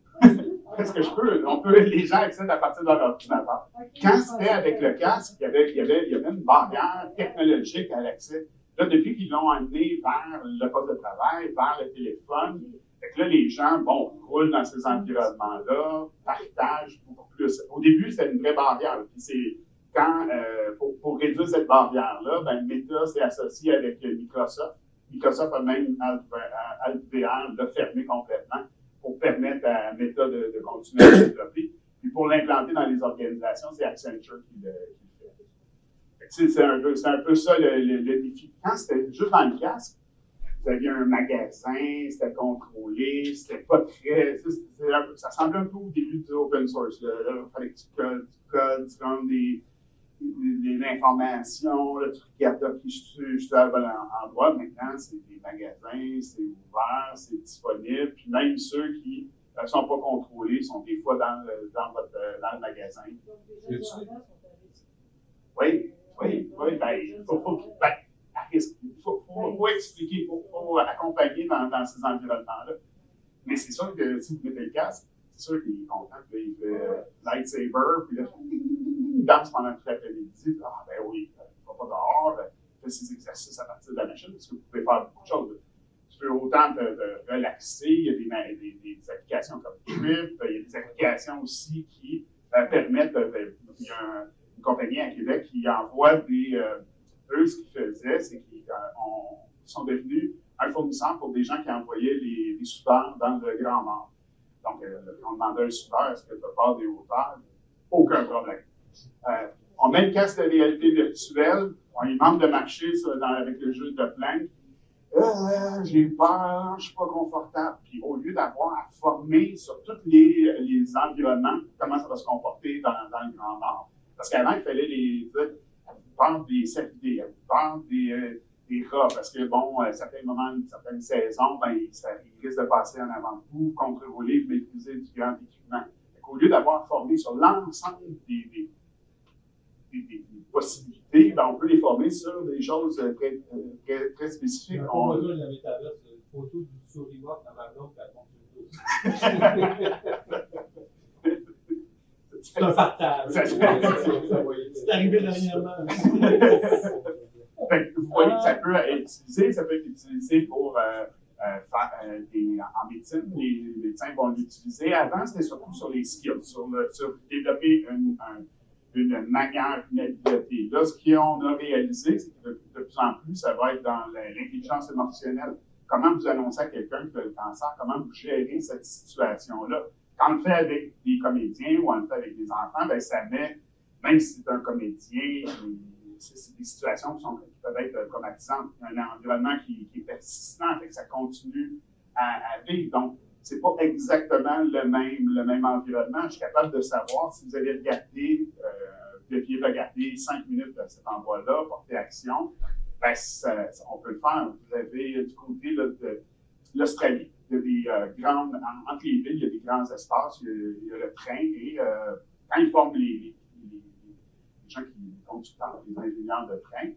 Qu'est-ce que je peux? Les gens accèdent à partir de leur ordinateur. Quand c'était avec le casque, il y avait une barrière technologique à l'accès. Là, depuis qu'ils l'ont amené vers le poste de travail, vers le téléphone, fait que là, les gens, roulent dans ces environnements-là, partagent beaucoup plus. Au début, c'était une vraie barrière. Puis c'est quand, pour réduire cette barrière-là, ben, Meta s'est associé avec Microsoft. Microsoft a même, AltVR, l'a fermé complètement pour permettre à Meta de continuer à se développer. Puis pour l'implanter dans les organisations, c'est Accenture qui le fait. C'est un peu ça le défi. Quand c'était juste dans le casque, vous aviez un magasin, c'était contrôlé, c'était pas très. Ça semblait un peu au début du open source. Il fallait que tu codes, tu donnes des informations, là, tu regardes qui je suis à bon endroit. Maintenant, c'est des magasins, c'est ouvert, c'est disponible. Puis même ceux qui ne sont pas contrôlés sont des fois dans le magasin. Donc, les gens sont Oui. Ben, il faut expliquer, il faut accompagner dans ces environnements-là. Mais c'est sûr que si vous mettez le casque, c'est sûr qu'il est content. Là, il fait lightsaber, puis là, il danse pendant toute l'après-midi. Ah, ben oui, il ne va pas dehors, il fait ses exercices à partir de la machine, parce que vous pouvez faire beaucoup de choses. Tu peux autant te relaxer, il y a des applications comme Trip, il y a des applications aussi qui permettent, il y a une compagnie à Québec qui envoie eux, ce qu'ils faisaient, c'est qu'ils sont devenus un fournisseur pour des gens qui envoyaient des soudeurs dans le Grand Nord. Donc, on demandait à un soudeur, est-ce que tu as peur des hauteurs? Aucun problème. On met le casque de réalité virtuelle, on lui demande de marcher avec le jeu de planque. J'ai peur, je ne suis pas confortable. Puis au lieu d'avoir à former sur tous les environnements, comment ça va se comporter dans le Grand Nord. Parce qu'avant, il fallait les dire, vous peur des cervidés, vous peur des rats, parce que à certains moments, certaines saisons, ils risquent de passer en avant de vous, contrôler, vous maîtriser du grand équipement. Au lieu d'avoir formé sur l'ensemble des possibilités, on peut les former sur des choses très spécifiques. On a besoin de la métaverse, une photo du souris mort dans ma blonde, elle fonctionne. C'est un partage. C'est arrivé dernièrement. Fait que vous voyez que ça peut être utilisé pour faire en médecine. Les médecins vont l'utiliser. Avant, c'était surtout sur les skills, sur développer une manière, une habileté. Là, ce qu'on a réalisé, c'est que de plus en plus, ça va être dans l'intelligence émotionnelle. Comment vous annoncez à quelqu'un que le cancer, comment vous gérez cette situation-là. Quand on le fait avec des comédiens ou on le fait avec des enfants, ben ça met, même si c'est un comédien, c'est des situations qui peuvent être traumatisantes. Un environnement qui est persistant, fait que ça continue à vivre. Donc, c'est pas exactement le même environnement. Je suis capable de savoir si vous avez regardé, deviez regarder 5 minutes de cet endroit-là, porter action, ben, on peut le faire. Vous avez du côté là, de l'Australie, il y a des grandes, entre les villes, il y a des grands espaces, il y a le train, et quand ils forment les gens qui conduisent, les ingénieurs de train,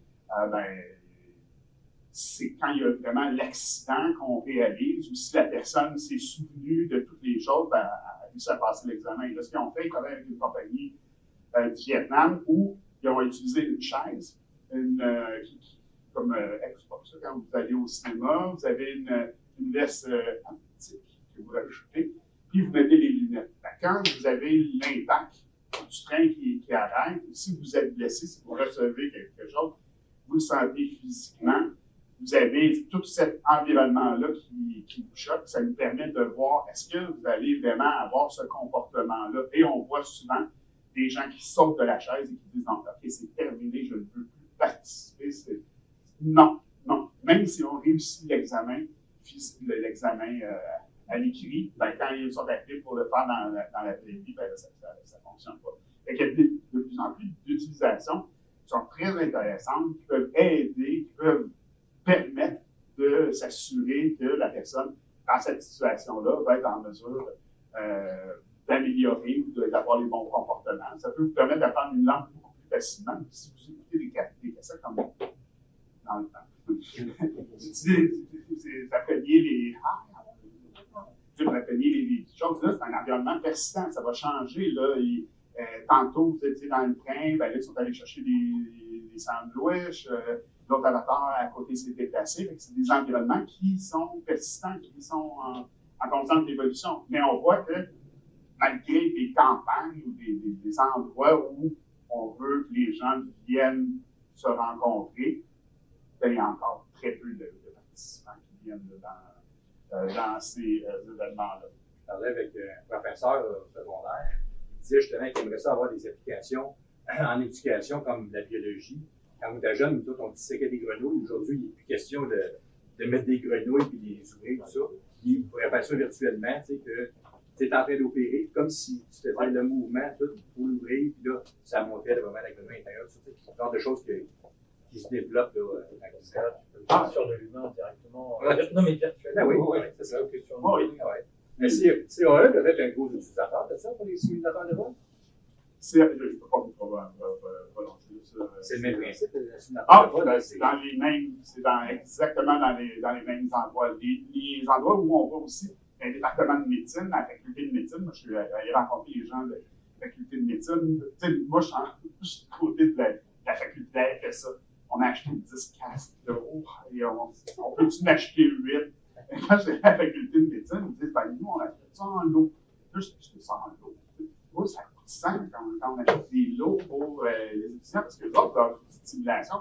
c'est quand il y a vraiment l'accident qu'on réalise, ou si la personne s'est souvenue de toutes les choses, elle a réussi à passer l'examen. Là, ce qu'ils ont fait, ils travaillent avec une compagnie du Vietnam où ils ont utilisé une chaise, comme Xbox. Quand vous allez au cinéma, vous avez une veste optique que vous rajoutez, puis vous mettez les lunettes. Quand vous avez l'impact du train qui arrête, si vous êtes blessé, si vous recevez quelque chose, vous le sentez physiquement, vous avez tout cet environnement-là qui vous choque, ça nous permet de voir est-ce que vous allez vraiment avoir ce comportement-là. Et on voit souvent des gens qui sautent de la chaise et qui disent non, OK, c'est terminé, je ne veux plus participer. Non. Même si on réussit l'examen à l'écrit, ben, quand ils sont appelés pour le faire dans la vraie vie, ben, ça ne fonctionne pas. Il y a de plus en plus d'utilisations qui sont très intéressantes, qui peuvent aider, qui peuvent permettre de s'assurer que la personne, dans cette situation-là, va être en mesure d'améliorer ou d'avoir les bons comportements. Ça peut vous permettre d'apprendre une langue beaucoup plus facilement. Si vous écoutez des cassettes comme dans le temps, vous appreniez les choses. Là, c'est un environnement persistant, ça va changer. Là, tantôt, vous étiez dans le train, ben là, ils sont allés chercher des sandwichs. L'autre avatar à côté s'est déplacé. C'est des environnements qui sont persistants, qui sont en constante évolution. Mais on voit que malgré des campagnes ou des endroits où on veut que les gens viennent se rencontrer, il y a encore très peu de participants qui viennent dans ces événements-là. Je parlais avec un professeur secondaire qui disait justement qu'il aimerait ça avoir des applications en éducation comme la biologie. Quand on était jeune, nous autres, on disséquait des grenouilles. Aujourd'hui, il n'est plus question de mettre des grenouilles et les ouvrir, tout ça. Puis, on pourrait faire ça virtuellement, tu sais, que tu es en train d'opérer, comme si tu faisais le mouvement, tout, pour l'ouvrir, puis là, ça montrait vraiment la grenouille intérieure. C'est le genre de choses qui se développent là, sur de l'humain directement. Non, mais virtuellement. Oui, c'est ça. Mais CAE peut être un gros utilisateur de ça pour les simulateurs de vol? Je ne peux pas vous prononcer ça. C'est le même principe, le simulateur de vol. C'est exactement dans les mêmes endroits. Les endroits où on va aussi, un département de médecine, la faculté de médecine, moi je suis allé rencontrer les gens de la faculté de médecine. Moi je suis du côté de la faculté fait ça. On a acheté 10 casques d'eau et on peut-tu en acheter 8? Quand j'étais à la faculté de médecine, ils disent, ben nous on achète ça en lot. Là, je fais ça en lot. Moi, ça coûte 100 quand on achète des lots pour les étudiants, parce que les autres, leur stimulation,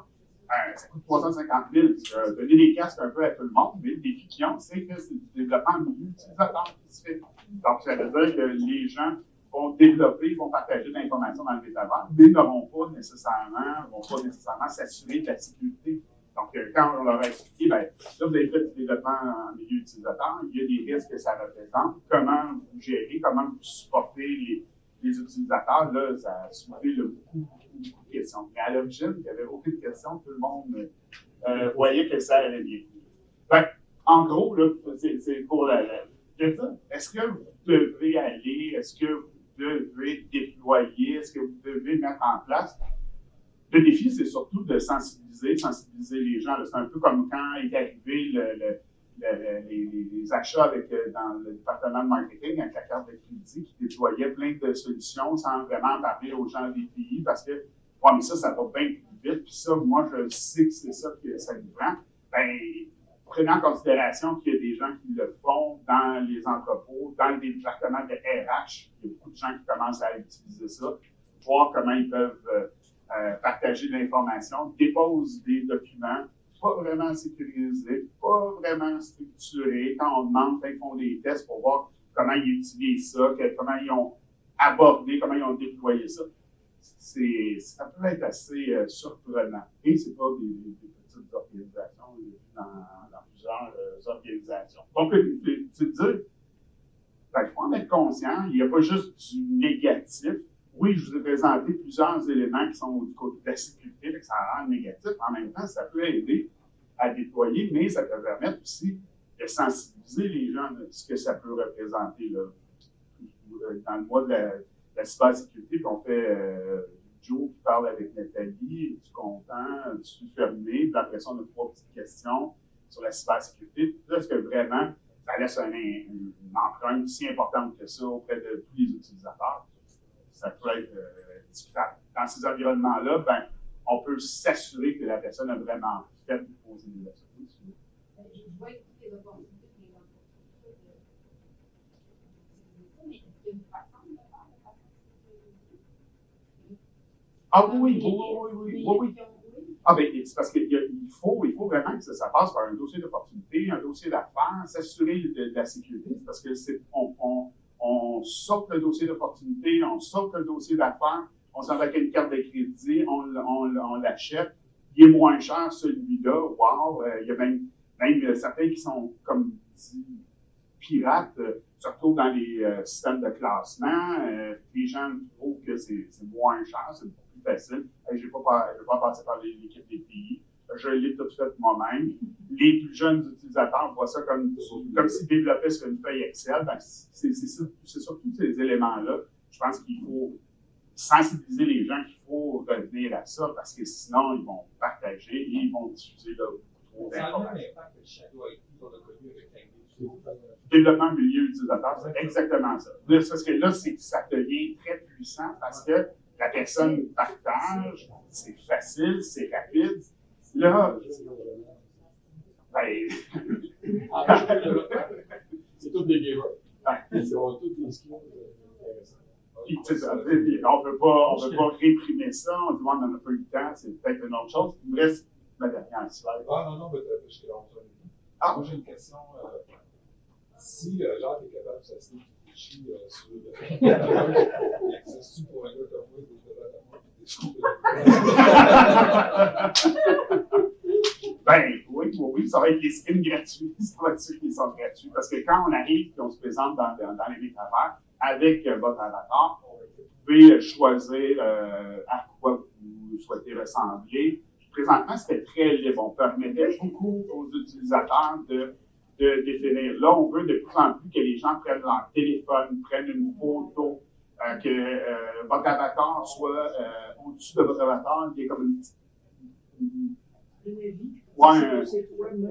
ça coûte 350 000. Donner des casques un peu à tout le monde, mais le défi qu'ils ont, c'est que c'est du développement au milieu utilisateur qui se fait. Donc, ça veut dire que les gens vont développer, vont partager de l'information dans le métavers, mais ne vont pas nécessairement s'assurer de la sécurité. Donc, quand on leur a expliqué, ben, là, vous avez fait du développement en milieu utilisateur, il y a des risques que ça représente, comment vous gérez, comment vous supportez les utilisateurs, là, ça a soulevé beaucoup de questions. Mais à l'origine, il n'y avait aucune question, tout le monde voyait que ça allait bien. Donc, en gros, là, c'est pour la question. Est-ce que vous devez aller, est-ce que vous devez déployer, est-ce que vous devez mettre en place? Le défi, c'est surtout de sensibiliser les gens. C'est un peu comme quand est arrivé les achats dans le département de marketing avec la carte de crédit qui déployait plein de solutions sans vraiment parler aux gens des pays parce que, ouais, mais ça va bien plus vite, puis ça, moi, je sais que c'est ça que ça nous prend. Ben, prenez en considération qu'il y a des gens qui le font dans les entrepôts, dans les départements de RH, il y a beaucoup de gens qui commencent à utiliser ça, voir comment ils peuvent partager de l'information, déposent des documents, pas vraiment sécurisés, pas vraiment structurés. Quand on demande, quand ils font des tests pour voir comment ils utilisent ça, comment ils ont abordé, comment ils ont déployé ça, ça peut être assez surprenant. Et c'est pas des petites organisations, on l'a vu dans plusieurs organisations. Donc, tu te dis, il faut en être conscient, il n'y a pas juste du négatif. Oui, je vous ai présenté plusieurs éléments qui sont du côté de la sécurité, que ça rend négatif. En même temps, ça peut aider à déployer, mais ça peut permettre aussi de sensibiliser les gens de ce que ça peut représenter. Là. Dans le mois de la cybersécurité, puis on fait Joe qui parle avec Nathalie, es-tu content, es-tu fermé, puis après ça, on a 3 petites questions sur la cybersécurité. Là, est-ce que vraiment ça laisse une empreinte si importante que ça auprès de tous les utilisateurs? Ça peut être discutable. Dans ces environnements-là, ben, on peut s'assurer que la personne a vraiment fait de poser des questions. Je vois toutes les opportunités que les entreprises mais est-ce qu'il y a une façon de faire la Ah oui. Ah bien, c'est parce qu'il faut vraiment que ça passe par un dossier d'opportunité, un dossier d'affaires, s'assurer de la sécurité, parce que on saute le dossier d'opportunité, on saute le dossier d'affaires, on s'en va avec une carte de crédit, on l'achète, il est moins cher celui-là, wow, il y a même certains qui sont, comme dit, pirates, surtout dans les systèmes de classement, les gens trouvent que c'est moins cher, c'est beaucoup plus facile. Je ne vais pas passer par l'équipe des pays. Je l'ai tout fait moi-même. Les plus jeunes utilisateurs voient ça comme s'ils développaient sur une feuille Excel. Ben, c'est surtout ces éléments-là. Je pense qu'il faut sensibiliser les gens qu'il faut revenir à ça parce que sinon, ils vont partager et ils vont diffuser beaucoup trop d'informations. Développement milieu utilisateur, c'est exactement ça. Parce que là, ça devient très puissant parce que la personne partage, c'est facile, c'est rapide. Là, ben, c'est tous des gamers. Ils ont tous des skills intéressants. On ne peut pas réprimer ça. On dit, on n'en a pas eu le temps, c'est peut-être une autre chose. Il me reste ma dernière slide. Non, mais je moi, j'ai une question. Si Jacques est capable de s'asseoir sur le accès pour un gars comme moi, ben oui, ça va être les skins gratuits. Ça va être ceux qui sont gratuits. Parce que quand on arrive et on se présente dans les métavers avec votre avatar, vous pouvez choisir à quoi vous souhaitez ressembler. Présentement, c'était très libre. On permettait beaucoup aux utilisateurs de définir. Là, on veut de plus en plus que les gens prennent leur téléphone, prennent une photo, que votre avatar soit au-dessus de votre avatar, il y ait comme une petite.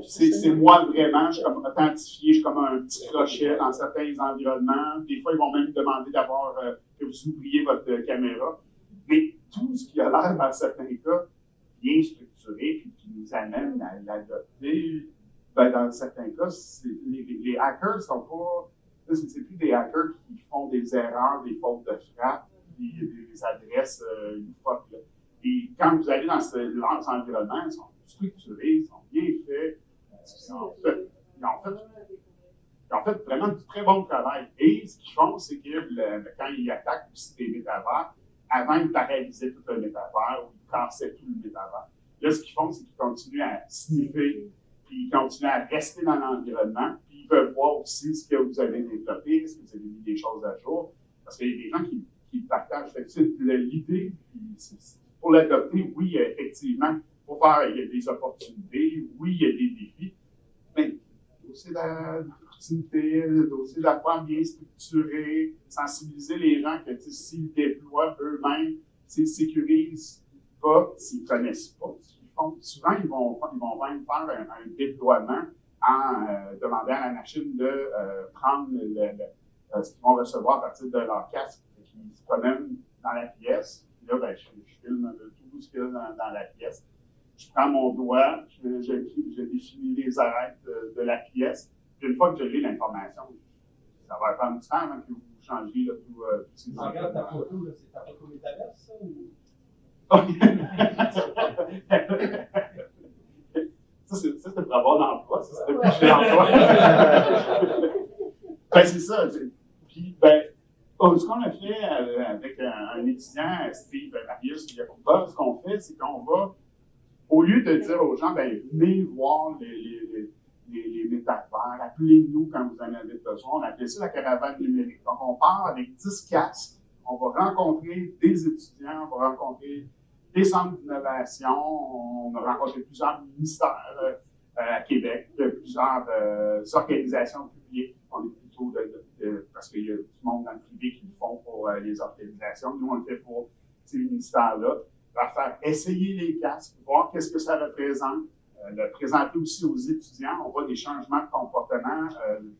C'est moi vraiment, je suis comme authentifié, je suis comme un petit crochet dans certains environnements. Des fois, ils vont même demander d'avoir que vous ouvriez votre caméra. Mais tout ce qui a l'air, dans certains cas, bien structuré, puis qui nous amène à l'adopter, ben dans certains cas, les hackers sont pas. C'est plus des hackers qui font des erreurs, des fautes de frappe, des adresses une fois. Et quand vous allez dans leurs environnements, ils sont structurés, ils sont bien faits. Ils ont fait vraiment du très bon travail. Et ce qu'ils font, c'est que quand ils attaquent aussi des métavers, avant, ils paralysaient tout le métavers ou ils cassaient tout le métavers. Là, ce qu'ils font, c'est qu'ils continuent à sniffer, puis ils continuent à rester dans l'environnement, puis ils peuvent voir aussi ce que vous avez développé, est-ce que vous avez mis des choses à jour, parce qu'il y a des gens qui partagent. Fait que c'est l'idée, pour l'adopter, oui, effectivement, il y a des opportunités, oui, il y a des défis, mais aussi l'opportunité, le dossier d'affaires bien structuré, sensibiliser les gens que s'ils déploient eux-mêmes, s'ils sécurisent pas, s'ils ne connaissent pas ce qu'ils font. Souvent, ils vont même faire un déploiement, en demandant à la machine de prendre ce qu'ils vont recevoir à partir de leur casque, qui se promènent dans la pièce. Puis là, ben, je filme tout ce qu'il y a dans la pièce. Je prends mon doigt, je définis les arêtes de la pièce. Puis une fois que je lis l'information, ça va prendre du temps avant que vous changiez là, tous ces Tu regardes ta photo, là, c'est ta photo métaverse, ça? Ou... Ça, c'est pour avoir l'emploi, ça, c'est depuis que j'ai l'emploi. Ben, c'est ça. Puis, ben, ce qu'on a fait avec un étudiant, Steve Marius Yakuba, ce qu'on fait, c'est qu'on va, au lieu de dire aux gens, ben, venez voir les métavers, appelez-nous quand vous en avez besoin, on appelle ça la caravane numérique. Donc, on part avec 10 casques, on va rencontrer des étudiants, on va rencontrer des centres d'innovation, on a rencontré plusieurs ministères à Québec, plusieurs organisations publiques. On est plutôt parce qu'il y a du monde dans le privé qui le font pour les organisations. Nous, on le fait pour ces ministères-là. Leur faire essayer les casques, voir qu'est-ce que ça représente, le présenter aussi aux étudiants. On voit des changements de comportement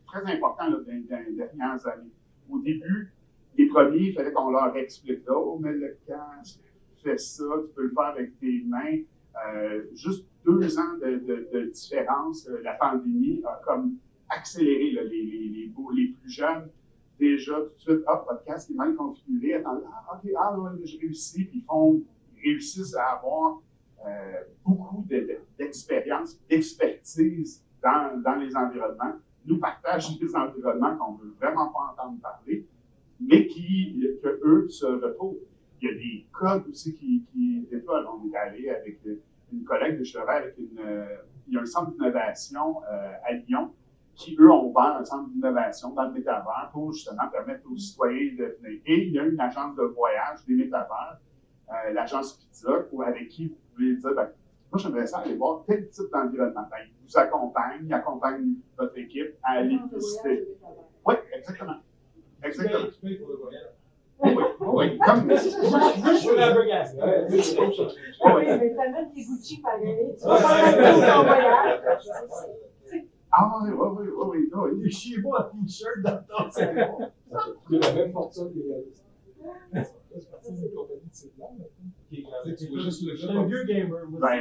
très importants là, dans les dernières années. Au début, les premiers, il fallait qu'on leur explique là, oh, mais le casque, fais ça, tu peux le faire avec tes mains. Juste 2 ans de différence, la pandémie a comme accéléré là, les plus jeunes. Déjà, tout de suite, hop, votre casque est mal configuré. Attendez, OK, ouais, je réussis. Puis ils réussissent à avoir beaucoup d'expérience, d'expertise dans les environnements. Nous partagent des environnements qu'on ne veut vraiment pas entendre parler, mais que eux se retrouvent. Il y a des codes aussi qui développent. On est allé avec une collègue de Cheval, il y a un centre d'innovation à Lyon qui, eux, ont ouvert un centre d'innovation dans le métavers pour justement permettre aux citoyens de venir. Et il y a une agence de voyage des métavers, l'agence Pizza, avec qui vous pouvez dire, ben, moi, j'aimerais ça aller voir tel type d'environnement. Ben, ils vous accompagnent, ils accompagnent votre équipe à aller visiter. Oui, exactement. Exactement. Tu payes pour le voyage. Oui, comme. Je suis la bagasse. Oui, mais t'amènes tes Gucci pareil. Tu vas faire un tour ton voyage. Ah oui. Et chez moi, un t-shirt dans ton salon. Il y a la même fortune qui est réaliste. C'est parti d'une compagnie de ces plans, tu vois juste le Je suis un vieux gamer. Ben,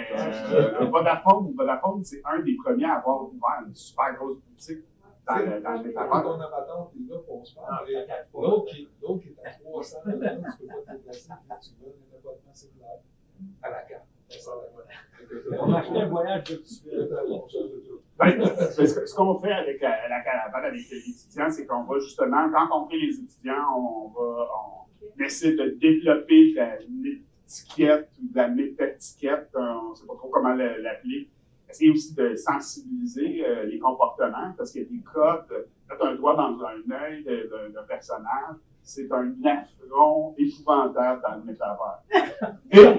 Vodafone, c'est un des premiers à avoir ouvert une super grosse boutique dans le métavers. Quand ton avatar, t'es là pour se faire. L'autre qui est à 300 $, tu peux pas te déplacer, tu veux un abonnement cellulaire à la carte. On a acheté un voyage de Ce qu'on fait avec la caravane, avec les étudiants, c'est qu'on va justement rencontrer les étudiants, on essaie de développer une étiquette ou de la méta-étiquette, on ne sait pas trop comment l'appeler. Essayer aussi de sensibiliser les comportements, parce qu'il y a des codes. Mettre un doigt dans un œil d'un personnage, c'est un affront épouvantable dans le métavers. Et on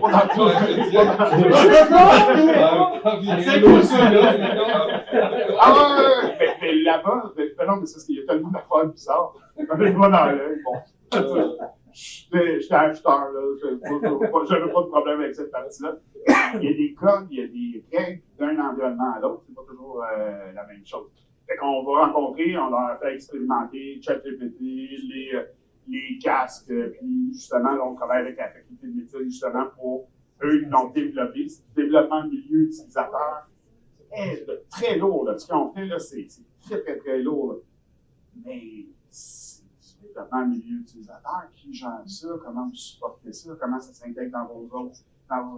mais là-bas, non, mais c'est parce qu'il y a tellement d'affaires bizarres. On a le doigt dans l'œil, bon. J'étais acheteur, là. J'avais pas de problème avec cette partie-là. Il y a des codes, il y a des règles d'un environnement à l'autre. C'est pas toujours la même chose. Fait qu'on va rencontrer, on leur a fait expérimenter ChatGPT, les casques, puis justement, là, on travaille avec la faculté de médecine, justement, pour eux, ils l'ont développé. C'est du développement milieu utilisateur. C'est très lourd, là. Ce qu'on fait, là, c'est très, très, très lourd, là. Mais développement milieu utilisateur, qui gère ça, comment vous supportez ça, comment ça s'intègre dans vos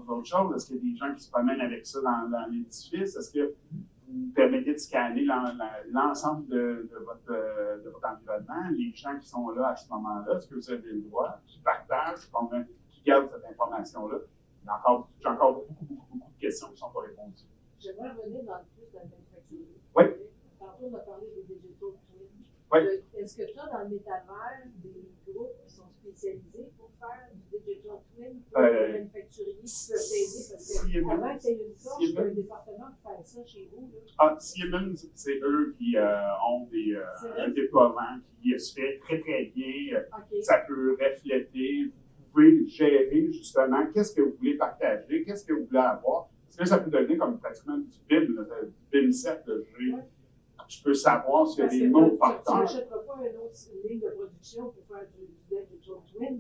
autres choses, est-ce qu'il y a des gens qui se promènent avec ça dans l'édifice, est-ce que vous permettez de scanner l'ensemble de votre environnement, les gens qui sont là à ce moment-là, est-ce que vous avez le droit, qui partagent, qui gardent cette information-là? J'ai encore beaucoup de questions qui ne sont pas répondues. J'aimerais revenir dans le plus de la manufacturier. Oui. Tantôt, on a parlé des digital twins. Oui. Est-ce que tu as dans le métavers des groupes qui sont spécialisés pour faire du digital twin pour les manufacturiers qui peuvent t'aider? Parce que avant que tu aies une force, il y a un département qui fait ça chez vous. Là. Siemens, c'est eux qui ont un déploiement qui se fait très, très bien. Okay. Ça peut refléter. Vous pouvez gérer justement qu'est-ce que vous voulez partager, qu'est-ce que vous voulez avoir. ce que ça peut donner comme pratiquement du BIM, là, du BIM 7, là, je peux savoir s'il y a des mots porteurs. Tu n'achèteras pas une autre ligne de production pour faire du Digital Twin,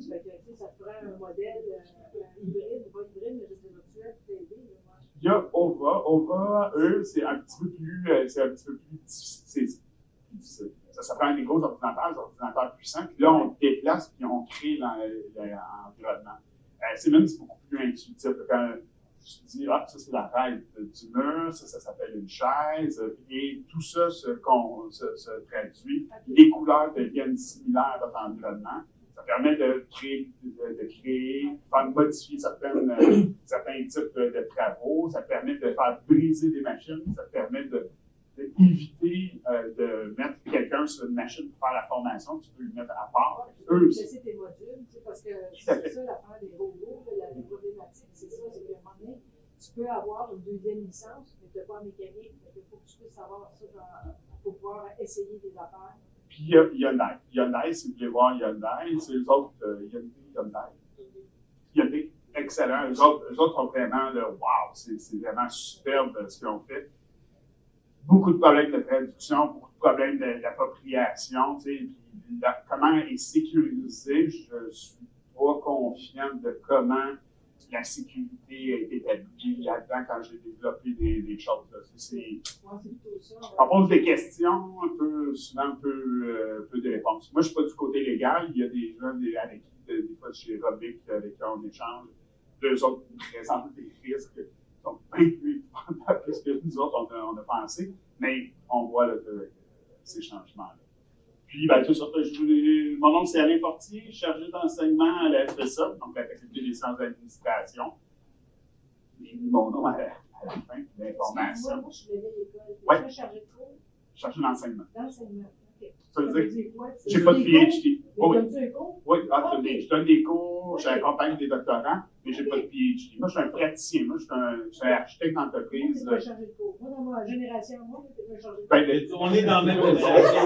ça te prend un modèle hybride, pas hybride, mais juste virtuel pour t'aider. Il y a OVA. OVA, eux, c'est un petit peu plus difficile. Ça prend des gros ordinateurs puissants, puis là, on déplace, puis on crée l'environnement. Siemens, c'est beaucoup plus intuitif. Quand tu dis, ça, c'est la taille du mur, ça s'appelle une chaise, et tout ça se traduit. Les couleurs deviennent similaires dans l'environnement. Ça permet de créer, modifier certains types de travaux. Ça permet de faire briser des machines. Ça permet d'éviter de mettre quelqu'un sur une machine pour faire la formation. Tu peux le mettre à part. Eux aussi. C'est tes modules, parce que c'est ça l'affaire des robots, la problématique, c'est ça, c'est qu'à un moment donné, tu peux avoir une deuxième licence, mais tu n'as pas en mécanique. Il faut que tu puisses savoir ça pour pouvoir essayer des affaires. Puis il y a Hyundai. Hyundai, si vous voulez voir Hyundai, c'est eux autres, Hyundai, excellent. Eux autres sont vraiment, wow, c'est vraiment superbe ce qu'ils ont fait. Beaucoup de problèmes de traduction, beaucoup de problèmes d'appropriation, tu sais, puis comment est sécurisé, je suis pas confiant de comment la sécurité a été établie là-dedans quand j'ai développé des choses. On pose des questions, souvent un peu de réponses. Moi, je ne suis pas du côté légal. Il y a des gens avec qui, des fois, chez Robic, avec qui on échange. Eux autres présentent des risques qui sont bien plus épouvantables que ce que nous autres, on a pensé. Mais on voit là, ces changements-là. Puis, tout ça, mon nom, c'est Alain Fortier, chargé d'enseignement à la FSA, donc la Faculté des sciences d'administration. J'ai mis mon nom à la fin de l'information. Moi, je suis de l'école. Ouais. Chargé de cours? Chargé d'enseignement. D'enseignement, OK. Ça veut dire quoi? J'ai pas de PhD. Oui. Donnes-tu un cours? Oui, je donne des cours, j'accompagne des doctorants, mais j'ai pas de PhD. Moi, je suis un praticien. Moi, je suis un architecte d'entreprise. Moi, chargé de cours. Moi, dans ma génération, t'es un chargé de cours. On est dans la même génération.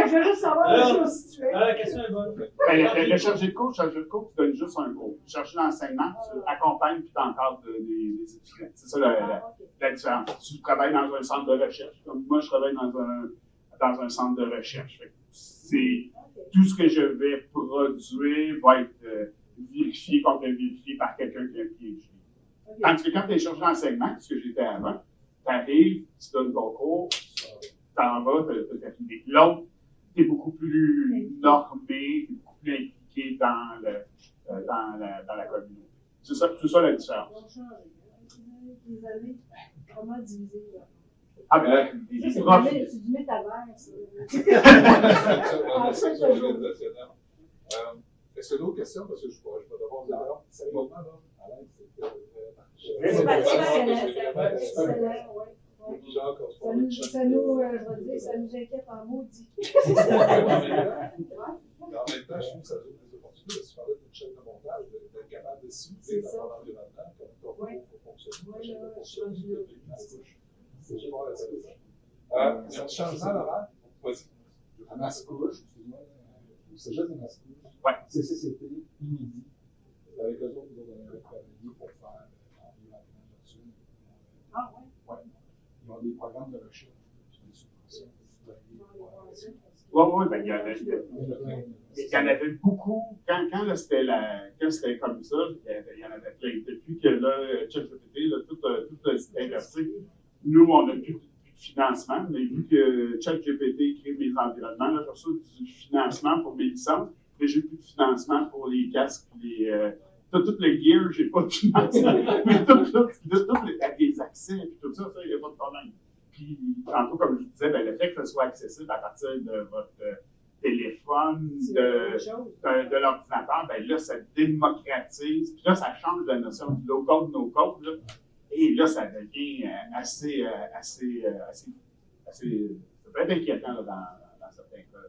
Je veux juste savoir où je suis situé. La question est bonne. Le chargé de cours, tu donnes juste un cours. Chargé d'enseignement, tu accompagnes puis tu encadres des étudiants. C'est ça la différence. Tu travailles dans un centre de recherche. Comme moi, je travaille dans un centre de recherche. C'est tout ce que je vais produire va être vérifié, contre-vérifié par quelqu'un qui a un PhD. Tandis que quand tu es chargé d'enseignement, ce que j'étais avant, tu arrives, tu donnes ton cours, tu t'en vas, tu as fini. L'autre, tu es beaucoup plus normé, tu es beaucoup plus impliqué dans la communauté. C'est ça la différence. Vous allez comment diviser là? C'est du métavers, ça. Est-ce que d'autres questions? Parce que je vais devoir vous avoir sérieusement, là. Alain, ça nous inquiète en maudit. Mais en même temps, je trouve que ça donne des opportunités. Si tu parlais d'une chaîne de montage, d'être capable de simuler dans ton environnement, comme ton cours pour fonctionner. C'est super intéressant. Il y a un changement d'horaire? Vas-y. À Mascouche, excuse-moi, au cégep de Mascouche, CCCT, inédit. Avec eux autres, nous avons travaillé pour faire l'environnement virtuel. Ah ouais? Oui. Ils ont des programmes de recherche, des subventions. Oui, il y en avait beaucoup. Quand c'était comme ça, il y en avait plein. Depuis que là, ChatGPT, tout s'est inversé. Nous, on n'a plus de financement, mais vu que ChatGPT crée mes environnements, là, je reçois du financement pour mes licences, mais j'ai plus de financement pour les casques, tout le gear, j'ai pas de financement. Mais avec les accès et tout ça, il n'y a pas de problème. Puis, tantôt, comme je vous disais, le fait que ça soit accessible à partir de votre téléphone, de l'ordinateur, là, ça démocratise. Puis là, ça change la notion du low-code, no-code. Là. Et là, ça devient assez ça peut être inquiétant là, dans certains cas.